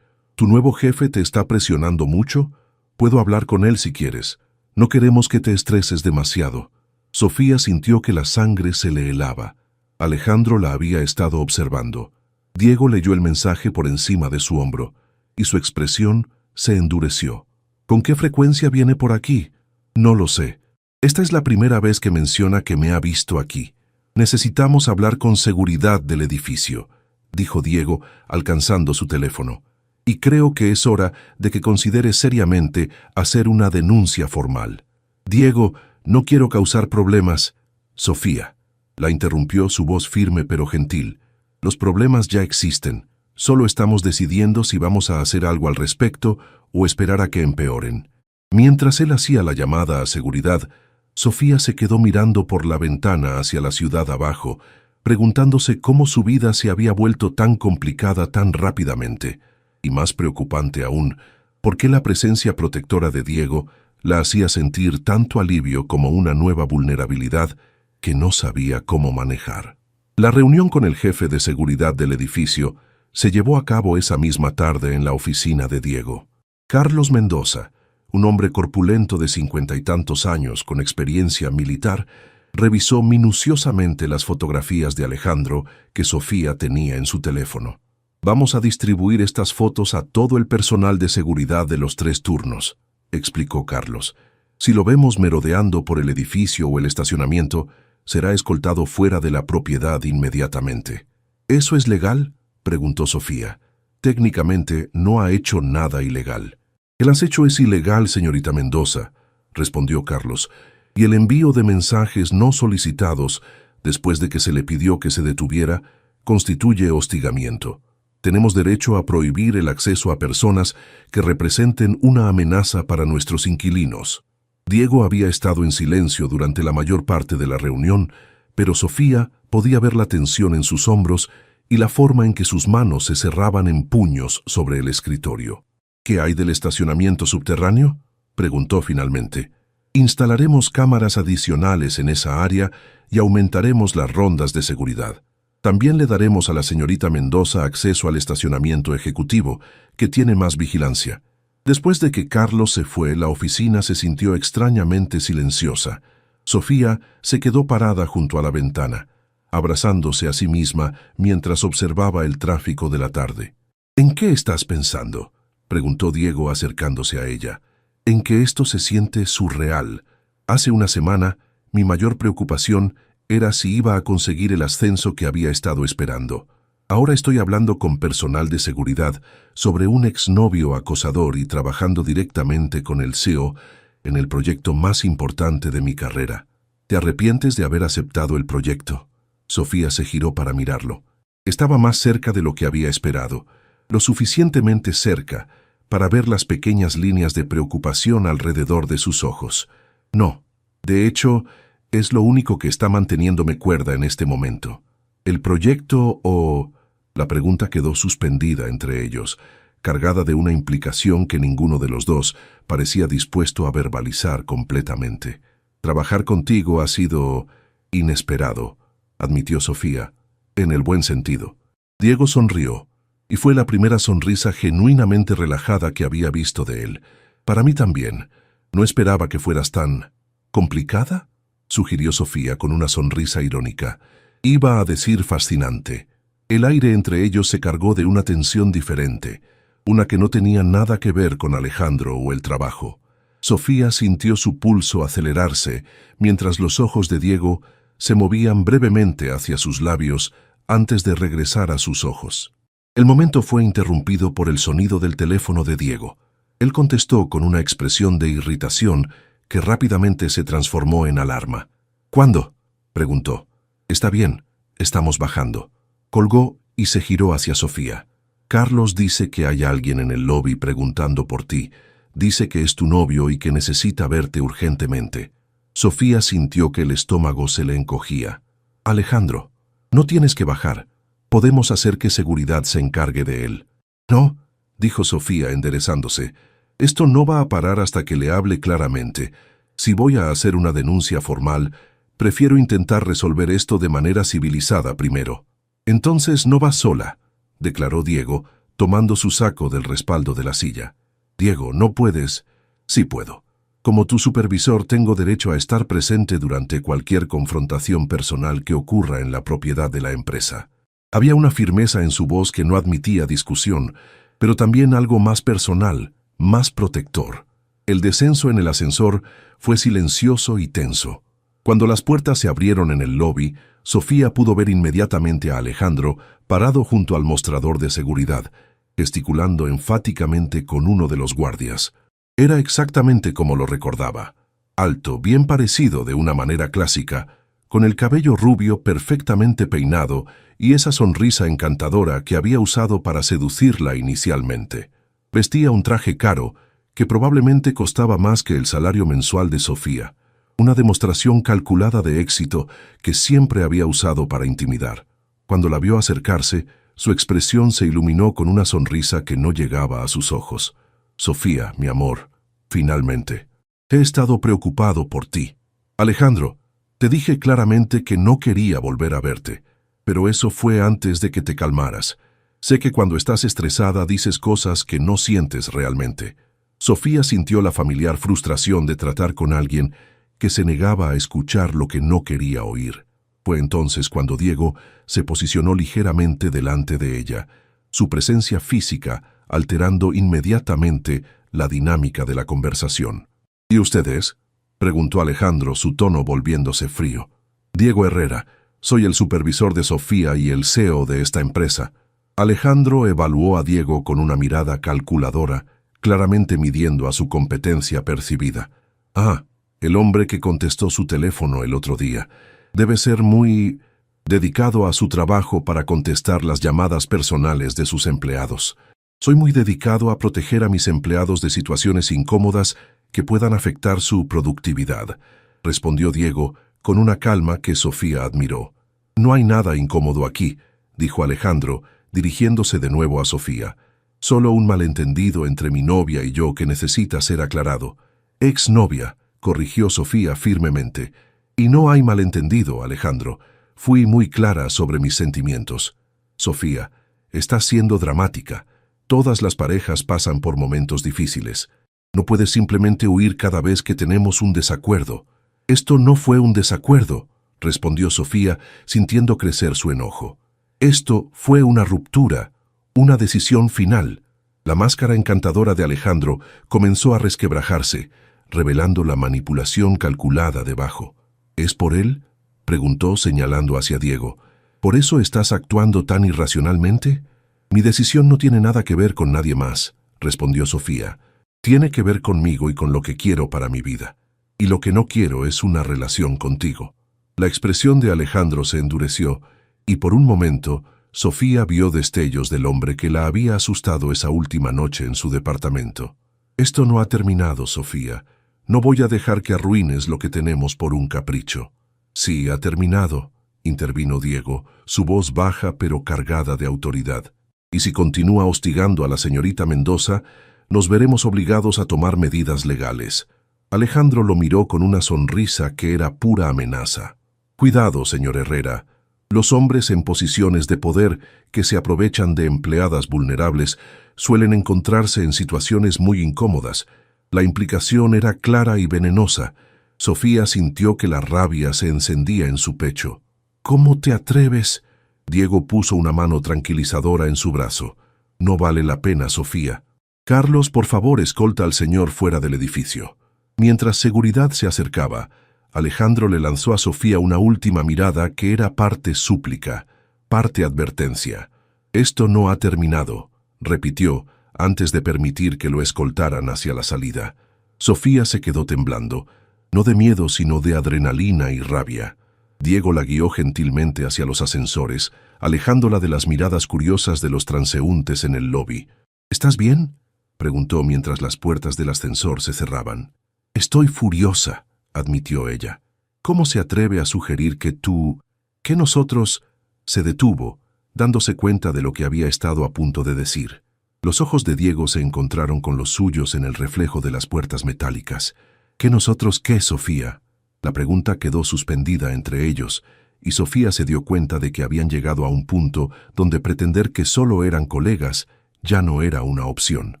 ¿Tu nuevo jefe te está presionando mucho? Puedo hablar con él si quieres. No queremos que te estreses demasiado. Sofía sintió que la sangre se le helaba. Alejandro la había estado observando. Diego leyó el mensaje por encima de su hombro, y su expresión se endureció. ¿Con qué frecuencia viene por aquí? No lo sé. Esta es la primera vez que menciona que me ha visto aquí. Necesitamos hablar con seguridad del edificio, dijo Diego, alcanzando su teléfono. Y creo que es hora de que considere seriamente hacer una denuncia formal. Diego, no quiero causar problemas. Sofía, la interrumpió su voz firme pero gentil. Los problemas ya existen. Solo estamos decidiendo si vamos a hacer algo al respecto o esperar a que empeoren. Mientras él hacía la llamada a seguridad, Sofía se quedó mirando por la ventana hacia la ciudad abajo, preguntándose cómo su vida se había vuelto tan complicada tan rápidamente. Y más preocupante aún, ¿Por qué la presencia protectora de Diego la hacía sentir tanto alivio como una nueva vulnerabilidad que no sabía cómo manejar? La reunión con el jefe de seguridad del edificio se llevó a cabo esa misma tarde en la oficina de Diego. Carlos Mendoza, un hombre corpulento de 50 y tantos años con experiencia militar, revisó minuciosamente las fotografías de Alejandro que Sofía tenía en su teléfono. «Vamos a distribuir estas fotos a todo el personal de seguridad de los 3 turnos», explicó Carlos. «Si lo vemos merodeando por el edificio o el estacionamiento, será escoltado fuera de la propiedad inmediatamente». «¿Eso es legal?», preguntó Sofía. «Técnicamente no ha hecho nada ilegal». «El acecho es ilegal, señorita Mendoza», respondió Carlos, «y el envío de mensajes no solicitados, después de que se le pidió que se detuviera, constituye hostigamiento. Tenemos derecho a prohibir el acceso a personas que representen una amenaza para nuestros inquilinos». Diego había estado en silencio durante la mayor parte de la reunión, pero Sofía podía ver la tensión en sus hombros y la forma en que sus manos se cerraban en puños sobre el escritorio. «¿Qué hay del estacionamiento subterráneo?», preguntó finalmente. «Instalaremos cámaras adicionales en esa área y aumentaremos las rondas de seguridad. También le daremos a la señorita Mendoza acceso al estacionamiento ejecutivo, que tiene más vigilancia». Después de que Carlos se fue, la oficina se sintió extrañamente silenciosa. Sofía se quedó parada junto a la ventana, abrazándose a sí misma mientras observaba el tráfico de la tarde. «¿En qué estás pensando?», preguntó Diego acercándose a ella. «En que esto se siente surreal. Hace una semana, mi mayor preocupación era si iba a conseguir el ascenso que había estado esperando. Ahora estoy hablando con personal de seguridad sobre un exnovio acosador y trabajando directamente con el CEO en el proyecto más importante de mi carrera. ¿Te arrepientes de haber aceptado el proyecto?». Sofía se giró para mirarlo. Estaba más cerca de lo que había esperado, lo suficientemente cerca para ver las pequeñas líneas de preocupación alrededor de sus ojos. «No, de hecho, es lo único que está manteniéndome cuerda en este momento. ¿El proyecto o...?». La pregunta quedó suspendida entre ellos, cargada de una implicación que ninguno de los dos parecía dispuesto a verbalizar completamente. «Trabajar contigo ha sido inesperado», admitió Sofía, en el buen sentido. Diego sonrió, y fue la primera sonrisa genuinamente relajada que había visto de él. «Para mí también. No esperaba que fueras tan... ¿complicada?», sugirió Sofía con una sonrisa irónica. Iba a decir fascinante. El aire entre ellos se cargó de una tensión diferente, una que no tenía nada que ver con Alejandro o el trabajo. Sofía sintió su pulso acelerarse mientras los ojos de Diego se movían brevemente hacia sus labios antes de regresar a sus ojos. El momento fue interrumpido por el sonido del teléfono de Diego. Él contestó con una expresión de irritación que rápidamente se transformó en alarma. «¿Cuándo?», preguntó. «Está bien, estamos bajando». Colgó y se giró hacia Sofía. «Carlos dice que hay alguien en el lobby preguntando por ti. Dice que es tu novio y que necesita verte urgentemente». Sofía sintió que el estómago se le encogía. «Alejandro, no tienes que bajar. Podemos hacer que seguridad se encargue de él». «No», dijo Sofía enderezándose. «Esto no va a parar hasta que le hable claramente. Si voy a hacer una denuncia formal, prefiero intentar resolver esto de manera civilizada primero». «Entonces no vas sola», declaró Diego, tomando su saco del respaldo de la silla. «Diego, no puedes». «Sí puedo. Como tu supervisor tengo derecho a estar presente durante cualquier confrontación personal que ocurra en la propiedad de la empresa». Había una firmeza en su voz que no admitía discusión, pero también algo más personal, más protector. El descenso en el ascensor fue silencioso y tenso. Cuando las puertas se abrieron en el lobby, Sofía pudo ver inmediatamente a Alejandro parado junto al mostrador de seguridad, gesticulando enfáticamente con uno de los guardias. Era exactamente como lo recordaba. Alto, bien parecido de una manera clásica, con el cabello rubio perfectamente peinado y esa sonrisa encantadora que había usado para seducirla inicialmente. Vestía un traje caro que probablemente costaba más que el salario mensual de Sofía, una demostración calculada de éxito que siempre había usado para intimidar. Cuando la vio acercarse, su expresión se iluminó con una sonrisa que no llegaba a sus ojos. Sofía, mi amor, finalmente. He estado preocupado por ti. Alejandro, te dije claramente que no quería volver a verte, pero eso fue antes de que te calmaras. Sé que cuando estás estresada dices cosas que no sientes realmente. Sofía sintió la familiar frustración de tratar con alguien que se negaba a escuchar lo que no quería oír. Fue entonces cuando Diego se posicionó ligeramente delante de ella, su presencia física alterando inmediatamente la dinámica de la conversación. ¿Y ustedes? Preguntó Alejandro, su tono volviéndose frío. Diego Herrera, soy el supervisor de Sofía y el CEO de esta empresa. Alejandro evaluó a Diego con una mirada calculadora, claramente midiendo a su competencia percibida. Ah, el hombre que contestó su teléfono el otro día. Debe ser muy dedicado a su trabajo para contestar las llamadas personales de sus empleados. Soy muy dedicado a proteger a mis empleados de situaciones incómodas que puedan afectar su productividad, respondió Diego con una calma que Sofía admiró. No hay nada incómodo aquí, dijo Alejandro, dirigiéndose de nuevo a Sofía. Solo un malentendido entre mi novia y yo que necesita ser aclarado. Exnovia, corrigió Sofía firmemente. Y no hay malentendido, Alejandro. Fui muy clara sobre mis sentimientos. Sofía, estás siendo dramática. Todas las parejas pasan por momentos difíciles. No puedes simplemente huir cada vez que tenemos un desacuerdo. Esto no fue un desacuerdo, respondió Sofía, sintiendo crecer su enojo. Esto fue una ruptura, una decisión final. La máscara encantadora de Alejandro comenzó a resquebrajarse, revelando la manipulación calculada debajo. ¿Es por él?, preguntó señalando hacia Diego. ¿Por eso estás actuando tan irracionalmente? Mi decisión no tiene nada que ver con nadie más, respondió Sofía. Tiene que ver conmigo y con lo que quiero para mi vida. Y lo que no quiero es una relación contigo. La expresión de Alejandro se endureció, y por un momento, Sofía vio destellos del hombre que la había asustado esa última noche en su departamento. Esto no ha terminado, Sofía. No voy a dejar que arruines lo que tenemos por un capricho. Sí, ha terminado, intervino Diego, su voz baja pero cargada de autoridad. Y si continúa hostigando a la señorita Mendoza, nos veremos obligados a tomar medidas legales. Alejandro lo miró con una sonrisa que era pura amenaza. Cuidado, señor Herrera. Los hombres en posiciones de poder que se aprovechan de empleadas vulnerables suelen encontrarse en situaciones muy incómodas. La implicación era clara y venenosa. Sofía sintió que la rabia se encendía en su pecho. ¿Cómo te atreves? Diego puso una mano tranquilizadora en su brazo. No vale la pena, Sofía. Carlos, por favor, escolta al señor fuera del edificio. Mientras seguridad se acercaba, Alejandro le lanzó a Sofía una última mirada que era parte súplica, parte advertencia. Esto no ha terminado, repitió, antes de permitir que lo escoltaran hacia la salida. Sofía se quedó temblando, no de miedo sino de adrenalina y rabia. Diego la guió gentilmente hacia los ascensores, alejándola de las miradas curiosas de los transeúntes en el lobby. ¿Estás bien?, preguntó mientras las puertas del ascensor se cerraban. Estoy furiosa, admitió ella. ¿Cómo se atreve a sugerir que nosotros? Se detuvo, dándose cuenta de lo que había estado a punto de decir. Los ojos de Diego se encontraron con los suyos en el reflejo de las puertas metálicas. ¿Qué nosotros qué, Sofía? La pregunta quedó suspendida entre ellos, y Sofía se dio cuenta de que habían llegado a un punto donde pretender que solo eran colegas ya no era una opción.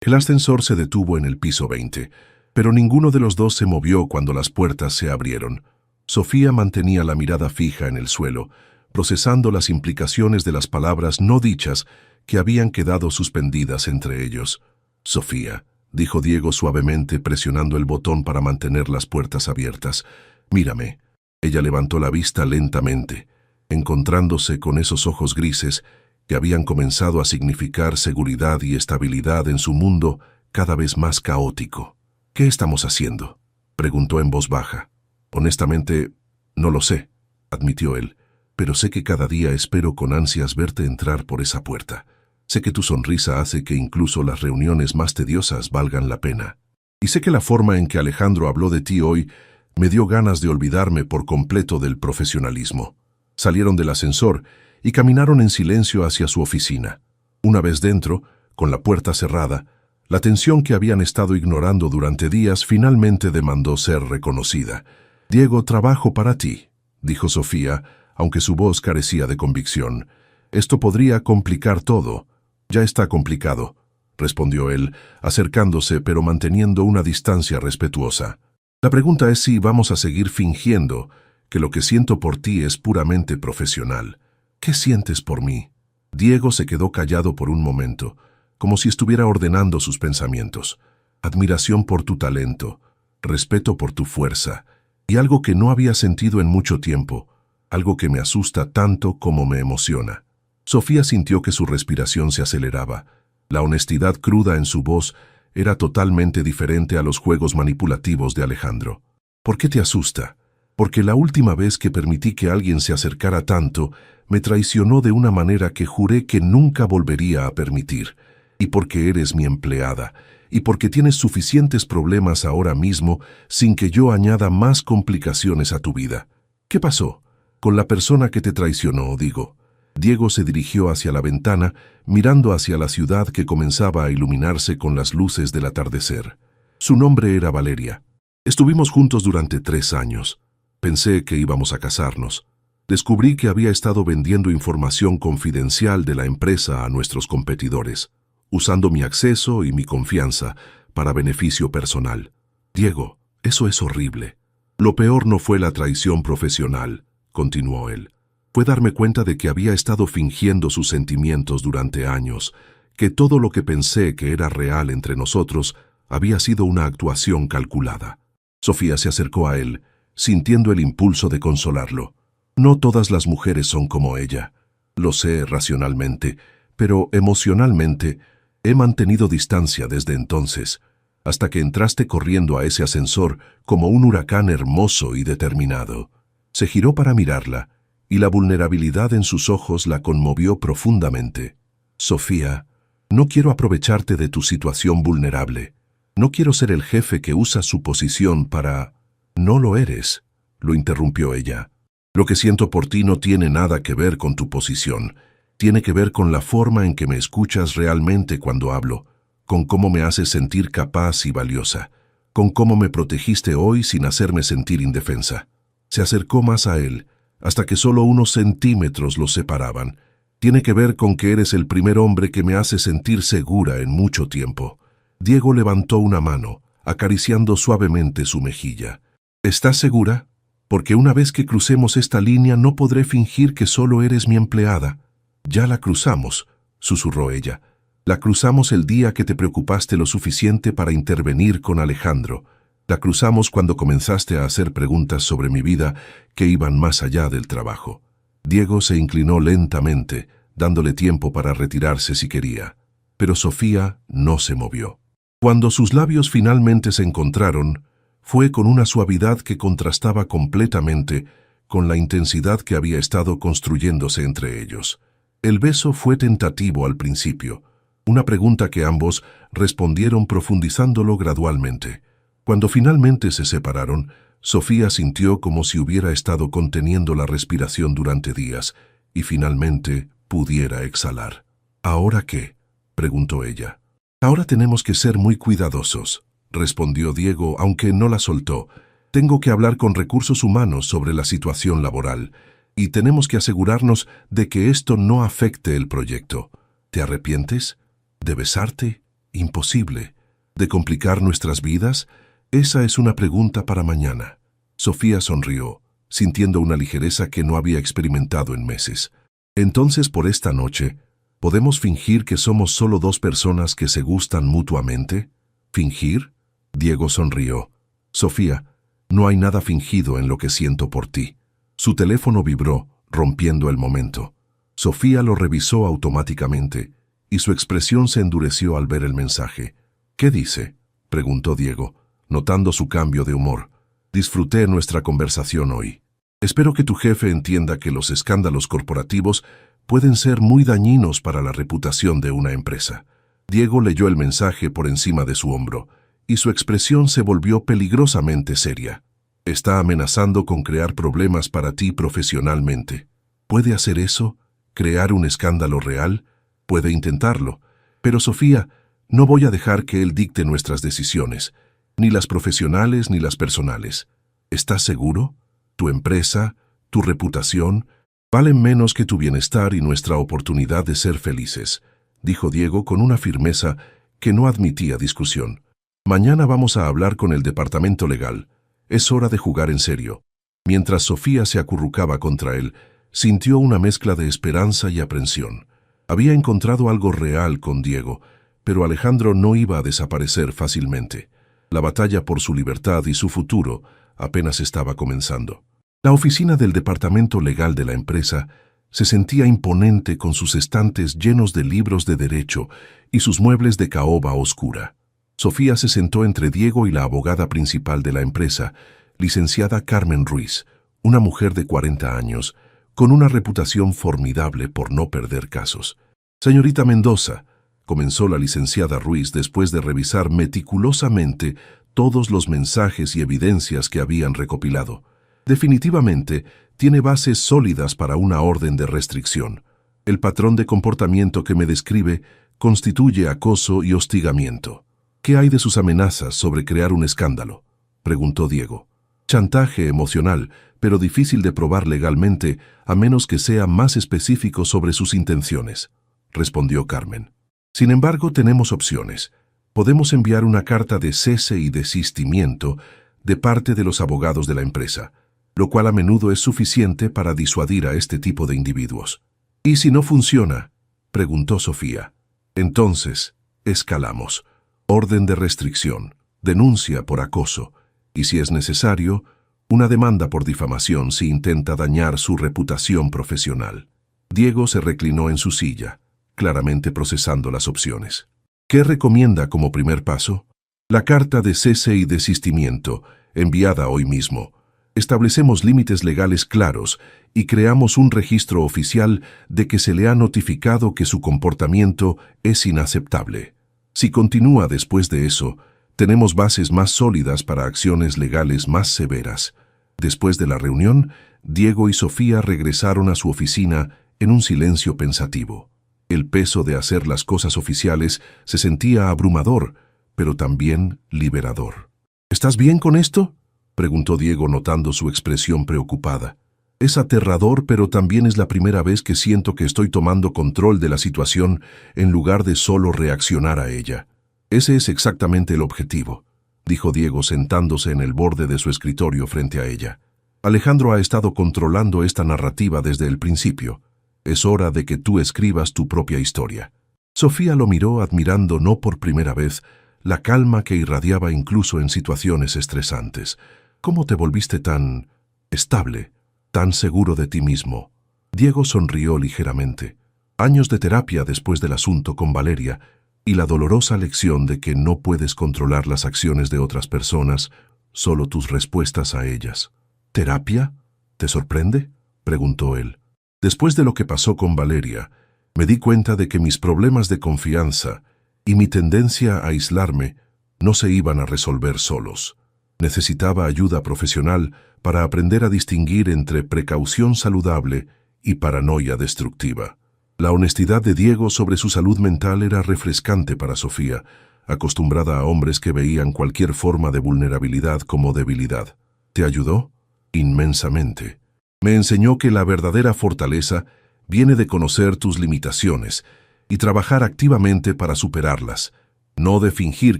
El ascensor se detuvo en el piso 20, pero ninguno de los dos se movió cuando las puertas se abrieron. Sofía mantenía la mirada fija en el suelo, procesando las implicaciones de las palabras no dichas que habían quedado suspendidas entre ellos. Sofía, dijo Diego suavemente presionando el botón para mantener las puertas abiertas. Mírame. Ella levantó la vista lentamente, encontrándose con esos ojos grises que habían comenzado a significar seguridad y estabilidad en su mundo cada vez más caótico. ¿Qué estamos haciendo?, preguntó en voz baja. Honestamente, no lo sé, admitió él, pero sé que cada día espero con ansias verte entrar por esa puerta. Sé que tu sonrisa hace que incluso las reuniones más tediosas valgan la pena. Y sé que la forma en que Alejandro habló de ti hoy me dio ganas de olvidarme por completo del profesionalismo. Salieron del ascensor y caminaron en silencio hacia su oficina. Una vez dentro, con la puerta cerrada, La tensión que habían estado ignorando durante días finalmente demandó ser reconocida. «Diego, trabajo para ti», dijo Sofía, aunque su voz carecía de convicción. «Esto podría complicar todo». «Ya está complicado», respondió él, acercándose pero manteniendo una distancia respetuosa. «La pregunta es si vamos a seguir fingiendo que lo que siento por ti es puramente profesional. ¿Qué sientes por mí?» Diego se quedó callado por un momento, como si estuviera ordenando sus pensamientos. «Admiración por tu talento, respeto por tu fuerza, y algo que no había sentido en mucho tiempo, algo que me asusta tanto como me emociona». Sofía sintió que su respiración se aceleraba. La honestidad cruda en su voz era totalmente diferente a los juegos manipulativos de Alejandro. «¿Por qué te asusta?» «Porque la última vez que permití que alguien se acercara tanto, me traicionó de una manera que juré que nunca volvería a permitir. Y porque eres mi empleada, y porque tienes suficientes problemas ahora mismo sin que yo añada más complicaciones a tu vida». «¿Qué pasó?» «Con la persona que te traicionó, digo». Diego se dirigió hacia la ventana, mirando hacia la ciudad que comenzaba a iluminarse con las luces del atardecer. Su nombre era Valeria. Estuvimos juntos durante 3 años. Pensé que íbamos a casarnos. Descubrí que había estado vendiendo información confidencial de la empresa a nuestros competidores, usando mi acceso y mi confianza para beneficio personal. «Diego, eso es horrible. Lo peor no fue la traición profesional», continuó él. «Fue darme cuenta de que había estado fingiendo sus sentimientos durante años, que todo lo que pensé que era real entre nosotros había sido una actuación calculada». Sofía se acercó a él, sintiendo el impulso de consolarlo. «No todas las mujeres son como ella. Lo sé racionalmente, pero emocionalmente he mantenido distancia desde entonces, hasta que entraste corriendo a ese ascensor como un huracán hermoso y determinado». Se giró para mirarla, y la vulnerabilidad en sus ojos la conmovió profundamente. «Sofía, no quiero aprovecharte de tu situación vulnerable. No quiero ser el jefe que usa su posición para...» «No lo eres», lo interrumpió ella. «Lo que siento por ti no tiene nada que ver con tu posición. Tiene que ver con la forma en que me escuchas realmente cuando hablo, con cómo me haces sentir capaz y valiosa, con cómo me protegiste hoy sin hacerme sentir indefensa». Se acercó más a él, hasta que solo unos centímetros los separaban. «Tiene que ver con que eres el primer hombre que me hace sentir segura en mucho tiempo». Diego levantó una mano, acariciando suavemente su mejilla. «¿Estás segura? Porque una vez que crucemos esta línea no podré fingir que solo eres mi empleada». «Ya la cruzamos», susurró ella. «La cruzamos el día que te preocupaste lo suficiente para intervenir con Alejandro. La cruzamos cuando comenzaste a hacer preguntas sobre mi vida que iban más allá del trabajo». Diego se inclinó lentamente, dándole tiempo para retirarse si quería. Pero Sofía no se movió. Cuando sus labios finalmente se encontraron, fue con una suavidad que contrastaba completamente con la intensidad que había estado construyéndose entre ellos. El beso fue tentativo al principio, una pregunta que ambos respondieron profundizándolo gradualmente. Cuando finalmente se separaron, Sofía sintió como si hubiera estado conteniendo la respiración durante días y finalmente pudiera exhalar. «¿Ahora qué?», preguntó ella. «Ahora tenemos que ser muy cuidadosos», respondió Diego, aunque no la soltó. «Tengo que hablar con recursos humanos sobre la situación laboral y tenemos que asegurarnos de que esto no afecte el proyecto. ¿Te arrepientes? ¿De besarte? Imposible. ¿De complicar nuestras vidas? Esa es una pregunta para mañana». Sofía sonrió, sintiendo una ligereza que no había experimentado en meses. «Entonces, por esta noche, ¿podemos fingir que somos solo 2 personas que se gustan mutuamente?» «¿Fingir?», Diego sonrió. «Sofía, no hay nada fingido en lo que siento por ti». Su teléfono vibró, rompiendo el momento. Sofía lo revisó automáticamente, y su expresión se endureció al ver el mensaje. «¿Qué dice?», preguntó Diego, notando su cambio de humor. «Disfruté nuestra conversación hoy. Espero que tu jefe entienda que los escándalos corporativos pueden ser muy dañinos para la reputación de una empresa». Diego leyó el mensaje por encima de su hombro, y su expresión se volvió peligrosamente seria. «Está amenazando con crear problemas para ti profesionalmente. ¿Puede hacer eso? ¿Crear un escándalo real? Puede intentarlo. Pero Sofía, No voy a dejar que él dicte nuestras decisiones, ni las profesionales ni las personales. ¿Estás seguro? Tu empresa, tu reputación, valen menos que tu bienestar y nuestra oportunidad de ser felices, dijo Diego con una firmeza que no admitía discusión. Mañana vamos a hablar con el departamento legal. Es hora de jugar en serio. Mientras Sofía se acurrucaba contra él, sintió una mezcla de esperanza y aprensión. Había encontrado algo real con Diego, pero Alejandro no iba a desaparecer fácilmente. La batalla por su libertad y su futuro apenas estaba comenzando. La oficina del departamento legal de la empresa se sentía imponente con sus estantes llenos de libros de derecho y sus muebles de caoba oscura. Sofía se sentó entre Diego y la abogada principal de la empresa, licenciada Carmen Ruiz, una mujer de 40 años, con una reputación formidable por no perder casos. «Señorita Mendoza», comenzó la licenciada Ruiz después de revisar meticulosamente todos los mensajes y evidencias que habían recopilado. «Definitivamente, tiene bases sólidas para una orden de restricción. El patrón de comportamiento que me describe constituye acoso y hostigamiento». «¿Qué hay de sus amenazas sobre crear un escándalo?», preguntó Diego. «Chantaje emocional, pero difícil de probar legalmente a menos que sea más específico sobre sus intenciones», respondió Carmen. «Sin embargo, tenemos opciones. Podemos enviar una carta de cese y desistimiento de parte de los abogados de la empresa, lo cual a menudo es suficiente para disuadir a este tipo de individuos». «¿Y si no funciona?», preguntó Sofía. «Entonces, escalamos. Orden de restricción, denuncia por acoso, y si es necesario, una demanda por difamación si intenta dañar su reputación profesional». Diego se reclinó en su silla, claramente procesando las opciones. «¿Qué recomienda como primer paso?». «La carta de cese y desistimiento, enviada hoy mismo. Establecemos límites legales claros y creamos un registro oficial de que se le ha notificado que su comportamiento es inaceptable. Si continúa después de eso, tenemos bases más sólidas para acciones legales más severas». Después de la reunión, Diego y Sofía regresaron a su oficina en un silencio pensativo. El peso de hacer las cosas oficiales se sentía abrumador, pero también liberador. «¿Estás bien con esto?», preguntó Diego notando su expresión preocupada. «Es aterrador, pero también es la primera vez que siento que estoy tomando control de la situación en lugar de solo reaccionar a ella». «Ese es exactamente el objetivo», dijo Diego sentándose en el borde de su escritorio frente a ella. «Alejandro ha estado controlando esta narrativa desde el principio. Es hora de que tú escribas tu propia historia». Sofía lo miró admirando no por primera vez la calma que irradiaba incluso en situaciones estresantes. «¿Cómo te volviste tan estable, tan seguro de ti mismo?». Diego sonrió ligeramente. «Años de terapia después del asunto con Valeria y la dolorosa lección de que no puedes controlar las acciones de otras personas, solo tus respuestas a ellas». «¿Terapia? ¿Te sorprende?», preguntó él. «Después de lo que pasó con Valeria, me di cuenta de que mis problemas de confianza y mi tendencia a aislarme no se iban a resolver solos. Necesitaba ayuda profesional para aprender a distinguir entre precaución saludable y paranoia destructiva». La honestidad de Diego sobre su salud mental era refrescante para Sofía, acostumbrada a hombres que veían cualquier forma de vulnerabilidad como debilidad. «¿Te ayudó?». «Inmensamente. Me enseñó que la verdadera fortaleza viene de conocer tus limitaciones y trabajar activamente para superarlas, no de fingir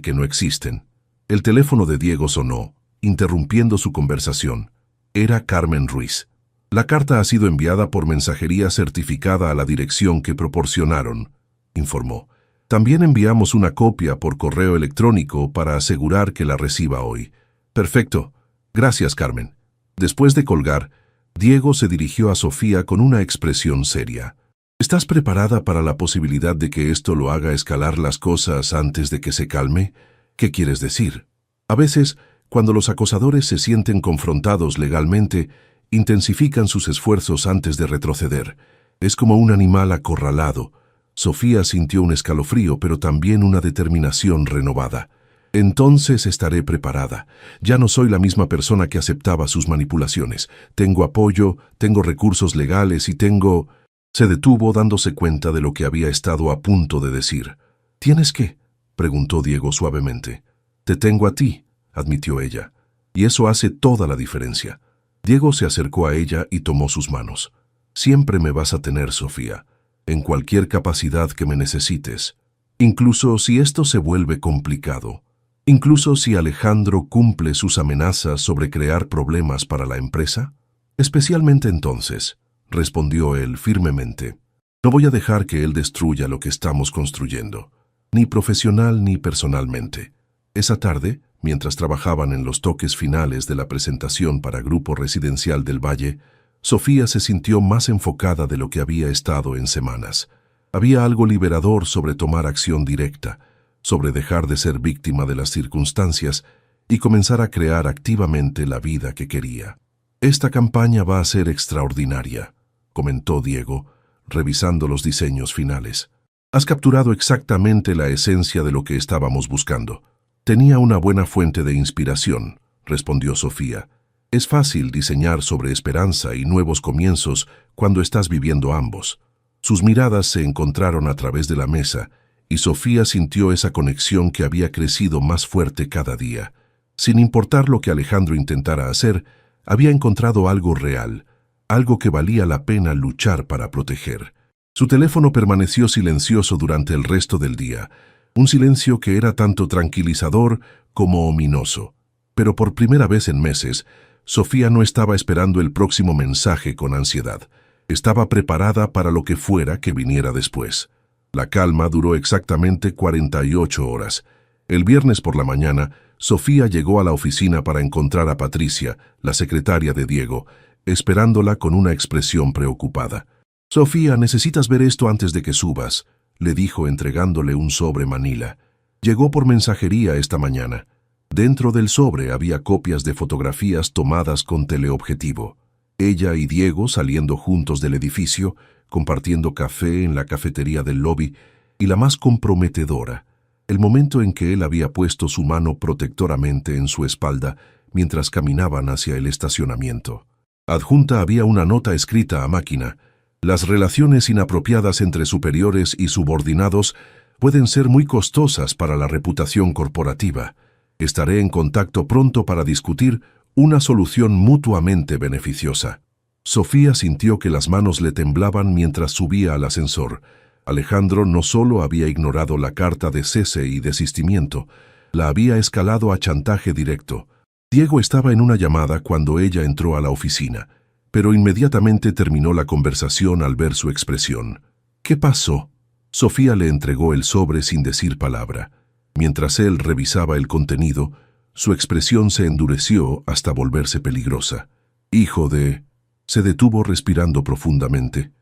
que no existen». El teléfono de Diego sonó, interrumpiendo su conversación. Era Carmen Ruiz. «La carta ha sido enviada por mensajería certificada a la dirección que proporcionaron», informó. «También enviamos una copia por correo electrónico para asegurar que la reciba hoy». «Perfecto. Gracias, Carmen». Después de colgar, Diego se dirigió a Sofía con una expresión seria. «¿Estás preparada para la posibilidad de que esto lo haga escalar las cosas antes de que se calme? ¿Qué quieres decir?». A veces, cuando los acosadores se sienten confrontados legalmente, intensifican sus esfuerzos antes de retroceder. Es como un animal acorralado. Sofía sintió un escalofrío, pero también una determinación renovada. «Entonces estaré preparada. Ya no soy la misma persona que aceptaba sus manipulaciones. Tengo apoyo, tengo recursos legales y tengo...». Se detuvo dándose cuenta de lo que había estado a punto de decir. «¿Tienes qué?». preguntó Diego suavemente. Te tengo a ti, admitió ella, y eso hace toda la diferencia. Diego se acercó a ella y tomó sus manos. Siempre me vas a tener, Sofía, en cualquier capacidad que me necesites, incluso si esto se vuelve complicado, incluso si Alejandro cumple sus amenazas sobre crear problemas para la empresa. Especialmente entonces, respondió él firmemente. No voy a dejar que él destruya lo que estamos construyendo, ni profesional ni personalmente. Esa tarde, mientras trabajaban en los toques finales de la presentación para Grupo Residencial del Valle, Sofía se sintió más enfocada de lo que había estado en semanas. Había algo liberador sobre tomar acción directa, sobre dejar de ser víctima de las circunstancias y comenzar a crear activamente la vida que quería. Esta campaña va a ser extraordinaria, comentó Diego, revisando los diseños finales. Has capturado exactamente la esencia de lo que estábamos buscando. Tenía una buena fuente de inspiración, respondió Sofía. Es fácil diseñar sobre esperanza y nuevos comienzos cuando estás viviendo ambos. Sus miradas se encontraron a través de la mesa y Sofía sintió esa conexión que había crecido más fuerte cada día. Sin importar lo que Alejandro intentara hacer, había encontrado algo real, algo que valía la pena luchar para proteger. Su teléfono permaneció silencioso durante el resto del día, un silencio que era tanto tranquilizador como ominoso. Pero por primera vez en meses, Sofía no estaba esperando el próximo mensaje con ansiedad. Estaba preparada para lo que fuera que viniera después. La calma duró exactamente 48 horas. El viernes por la mañana, Sofía llegó a la oficina para encontrar a Patricia, la secretaria de Diego, esperándola con una expresión preocupada. «Sofía, necesitas ver esto antes de que subas», le dijo entregándole un sobre manila. Llegó por mensajería esta mañana. Dentro del sobre había copias de fotografías tomadas con teleobjetivo. Ella y Diego saliendo juntos del edificio, compartiendo café en la cafetería del lobby, y la más comprometedora, el momento en que él había puesto su mano protectoramente en su espalda mientras caminaban hacia el estacionamiento. Adjunta había una nota escrita a máquina. Las relaciones inapropiadas entre superiores y subordinados pueden ser muy costosas para la reputación corporativa. Estaré en contacto pronto para discutir una solución mutuamente beneficiosa. Sofía sintió que las manos le temblaban mientras subía al ascensor. Alejandro no solo había ignorado la carta de cese y desistimiento, la había escalado a chantaje directo. Diego estaba en una llamada cuando ella entró a la oficina, pero inmediatamente terminó la conversación al ver su expresión. ¿Qué pasó? Sofía le entregó el sobre sin decir palabra. Mientras él revisaba el contenido, su expresión se endureció hasta volverse peligrosa. «Hijo de...» Se detuvo respirando profundamente.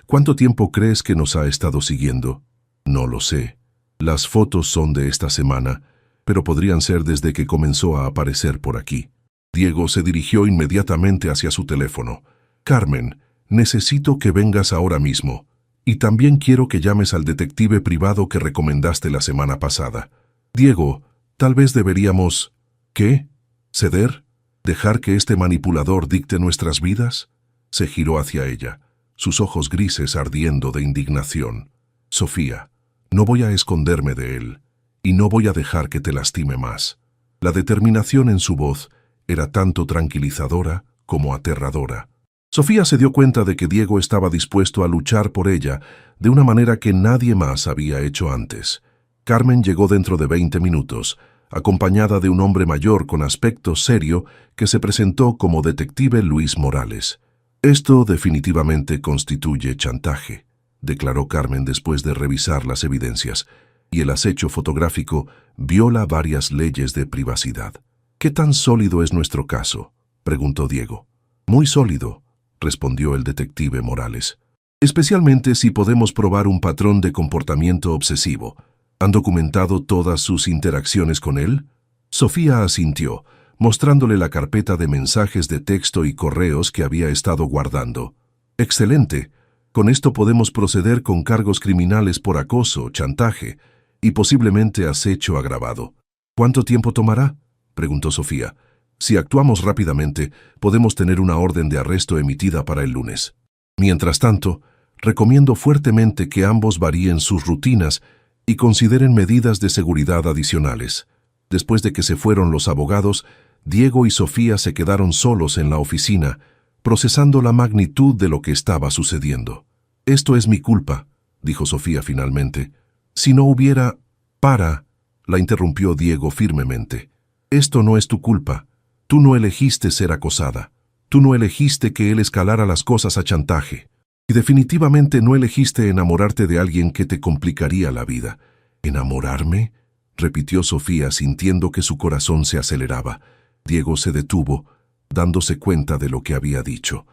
«¿Cuánto tiempo crees que nos ha estado siguiendo?» «No lo sé. Las fotos son de esta semana, pero podrían ser desde que comenzó a aparecer por aquí». Diego se dirigió inmediatamente hacia su teléfono. «Carmen, necesito que vengas ahora mismo. Y también quiero que llames al detective privado que recomendaste la semana pasada. Diego, tal vez deberíamos...» «¿Qué? ¿Ceder? ¿Dejar que este manipulador dicte nuestras vidas?» Se giró hacia ella, sus ojos grises ardiendo de indignación. «Sofía, no voy a esconderme de él, y no voy a dejar que te lastime más». La determinación en su voz era tanto tranquilizadora como aterradora. Sofía se dio cuenta de que Diego estaba dispuesto a luchar por ella de una manera que nadie más había hecho antes. Carmen llegó dentro de 20 minutos, acompañada de un hombre mayor con aspecto serio que se presentó como detective Luis Morales. «Esto definitivamente constituye chantaje», declaró Carmen después de revisar las evidencias, y el acecho fotográfico viola varias leyes de privacidad. «¿Qué tan sólido es nuestro caso?», preguntó Diego. «Muy sólido», respondió el detective Morales. «Especialmente si podemos probar un patrón de comportamiento obsesivo. ¿Han documentado todas sus interacciones con él?» Sofía asintió, mostrándole la carpeta de mensajes de texto y correos que había estado guardando. «Excelente. Con esto podemos proceder con cargos criminales por acoso, chantaje y posiblemente acecho agravado». «¿Cuánto tiempo tomará?», preguntó Sofía. «Si actuamos rápidamente, podemos tener una orden de arresto emitida para el lunes. Mientras tanto, recomiendo fuertemente que ambos varíen sus rutinas y consideren medidas de seguridad adicionales. Después de que se fueron los abogados, Diego y Sofía se quedaron solos en la oficina, procesando la magnitud de lo que estaba sucediendo. «Esto es mi culpa», dijo Sofía finalmente. «Si no hubiera...» «Para», la interrumpió Diego firmemente. «Esto no es tu culpa. Tú no elegiste ser acosada. Tú no elegiste que él escalara las cosas a chantaje. Y definitivamente no elegiste enamorarte de alguien que te complicaría la vida». «¿Enamorarme?», repitió Sofía sintiendo que su corazón se aceleraba. Diego se detuvo, dándose cuenta de lo que había dicho.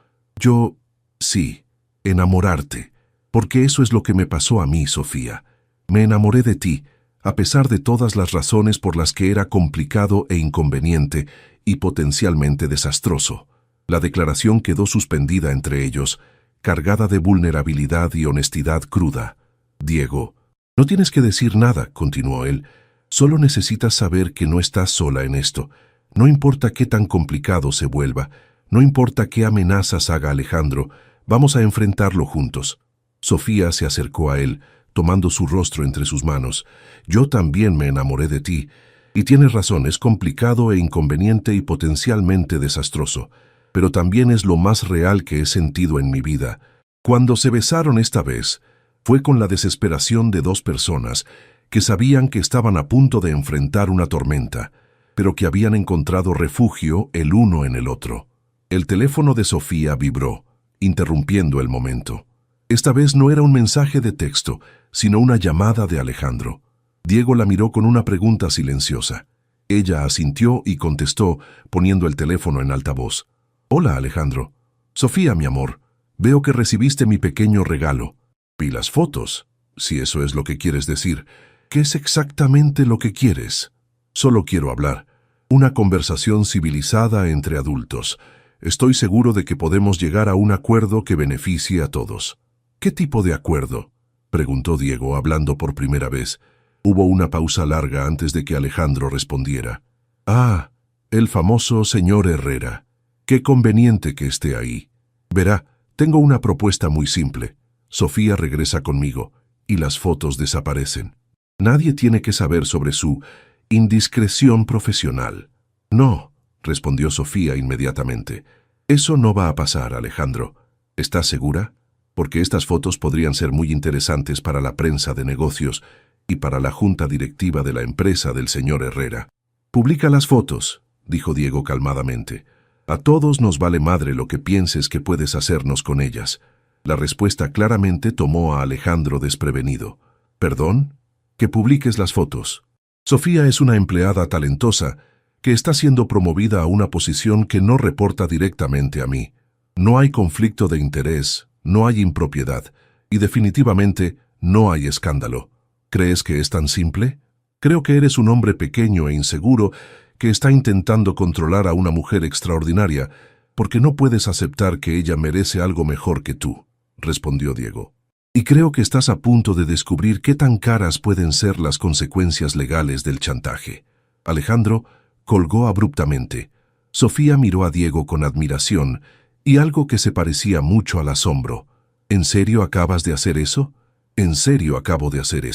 Sí, enamorarte, porque eso es lo que me pasó a mí, Sofía. Me enamoré de ti, a pesar de todas las razones por las que era complicado e inconveniente y potencialmente desastroso». La declaración quedó suspendida entre ellos, cargada de vulnerabilidad y honestidad cruda. «Diego, no tienes que decir nada», continuó él. «Solo necesitas saber que no estás sola en esto. No importa qué tan complicado se vuelva, no importa qué amenazas haga Alejandro, vamos a enfrentarlo juntos». Sofía se acercó a él, tomando su rostro entre sus manos. «Yo también me enamoré de ti. Y tienes razón, es complicado e inconveniente y potencialmente desastroso. Pero también es lo más real que he sentido en mi vida». Cuando se besaron esta vez, fue con la desesperación de dos personas que sabían que estaban a punto de enfrentar una tormenta, pero que habían encontrado refugio el uno en el otro. El teléfono de Sofía vibró, interrumpiendo el momento. Esta vez no era un mensaje de texto, sino una llamada de Alejandro. Diego la miró con una pregunta silenciosa. Ella asintió y contestó, poniendo el teléfono en altavoz. «Hola, Alejandro. Sofía, mi amor, veo que recibiste mi pequeño regalo. Vi las fotos, si eso es lo que quieres decir. ¿Qué es exactamente lo que quieres?» «Solo quiero hablar. Una conversación civilizada entre adultos. Estoy seguro de que podemos llegar a un acuerdo que beneficie a todos». «¿Qué tipo de acuerdo?», preguntó Diego, hablando por primera vez. Hubo una pausa larga antes de que Alejandro respondiera. «Ah, el famoso señor Herrera. Qué conveniente que esté ahí. Verá, tengo una propuesta muy simple. Sofía regresa conmigo y las fotos desaparecen. Nadie tiene que saber sobre su indiscreción profesional». «No», respondió Sofía inmediatamente. «Eso no va a pasar, Alejandro. ¿Estás segura? Porque estas fotos podrían ser muy interesantes para la prensa de negocios y para la junta directiva de la empresa del señor Herrera». «Publica las fotos», dijo Diego calmadamente. «A todos nos vale madre lo que pienses que puedes hacernos con ellas». La respuesta claramente tomó a Alejandro desprevenido. «¿Perdón? Que publiques las fotos». «Sofía es una empleada talentosa que está siendo promovida a una posición que no reporta directamente a mí. No hay conflicto de interés, no hay impropiedad y definitivamente no hay escándalo. ¿Crees que es tan simple? Creo que eres un hombre pequeño e inseguro que está intentando controlar a una mujer extraordinaria porque no puedes aceptar que ella merece algo mejor que tú», respondió Diego. «Y creo que estás a punto de descubrir qué tan caras pueden ser las consecuencias legales del chantaje». Alejandro colgó abruptamente. Sofía miró a Diego con admiración y algo que se parecía mucho al asombro. «¿En serio acabas de hacer eso?». «En serio acabo de hacer eso».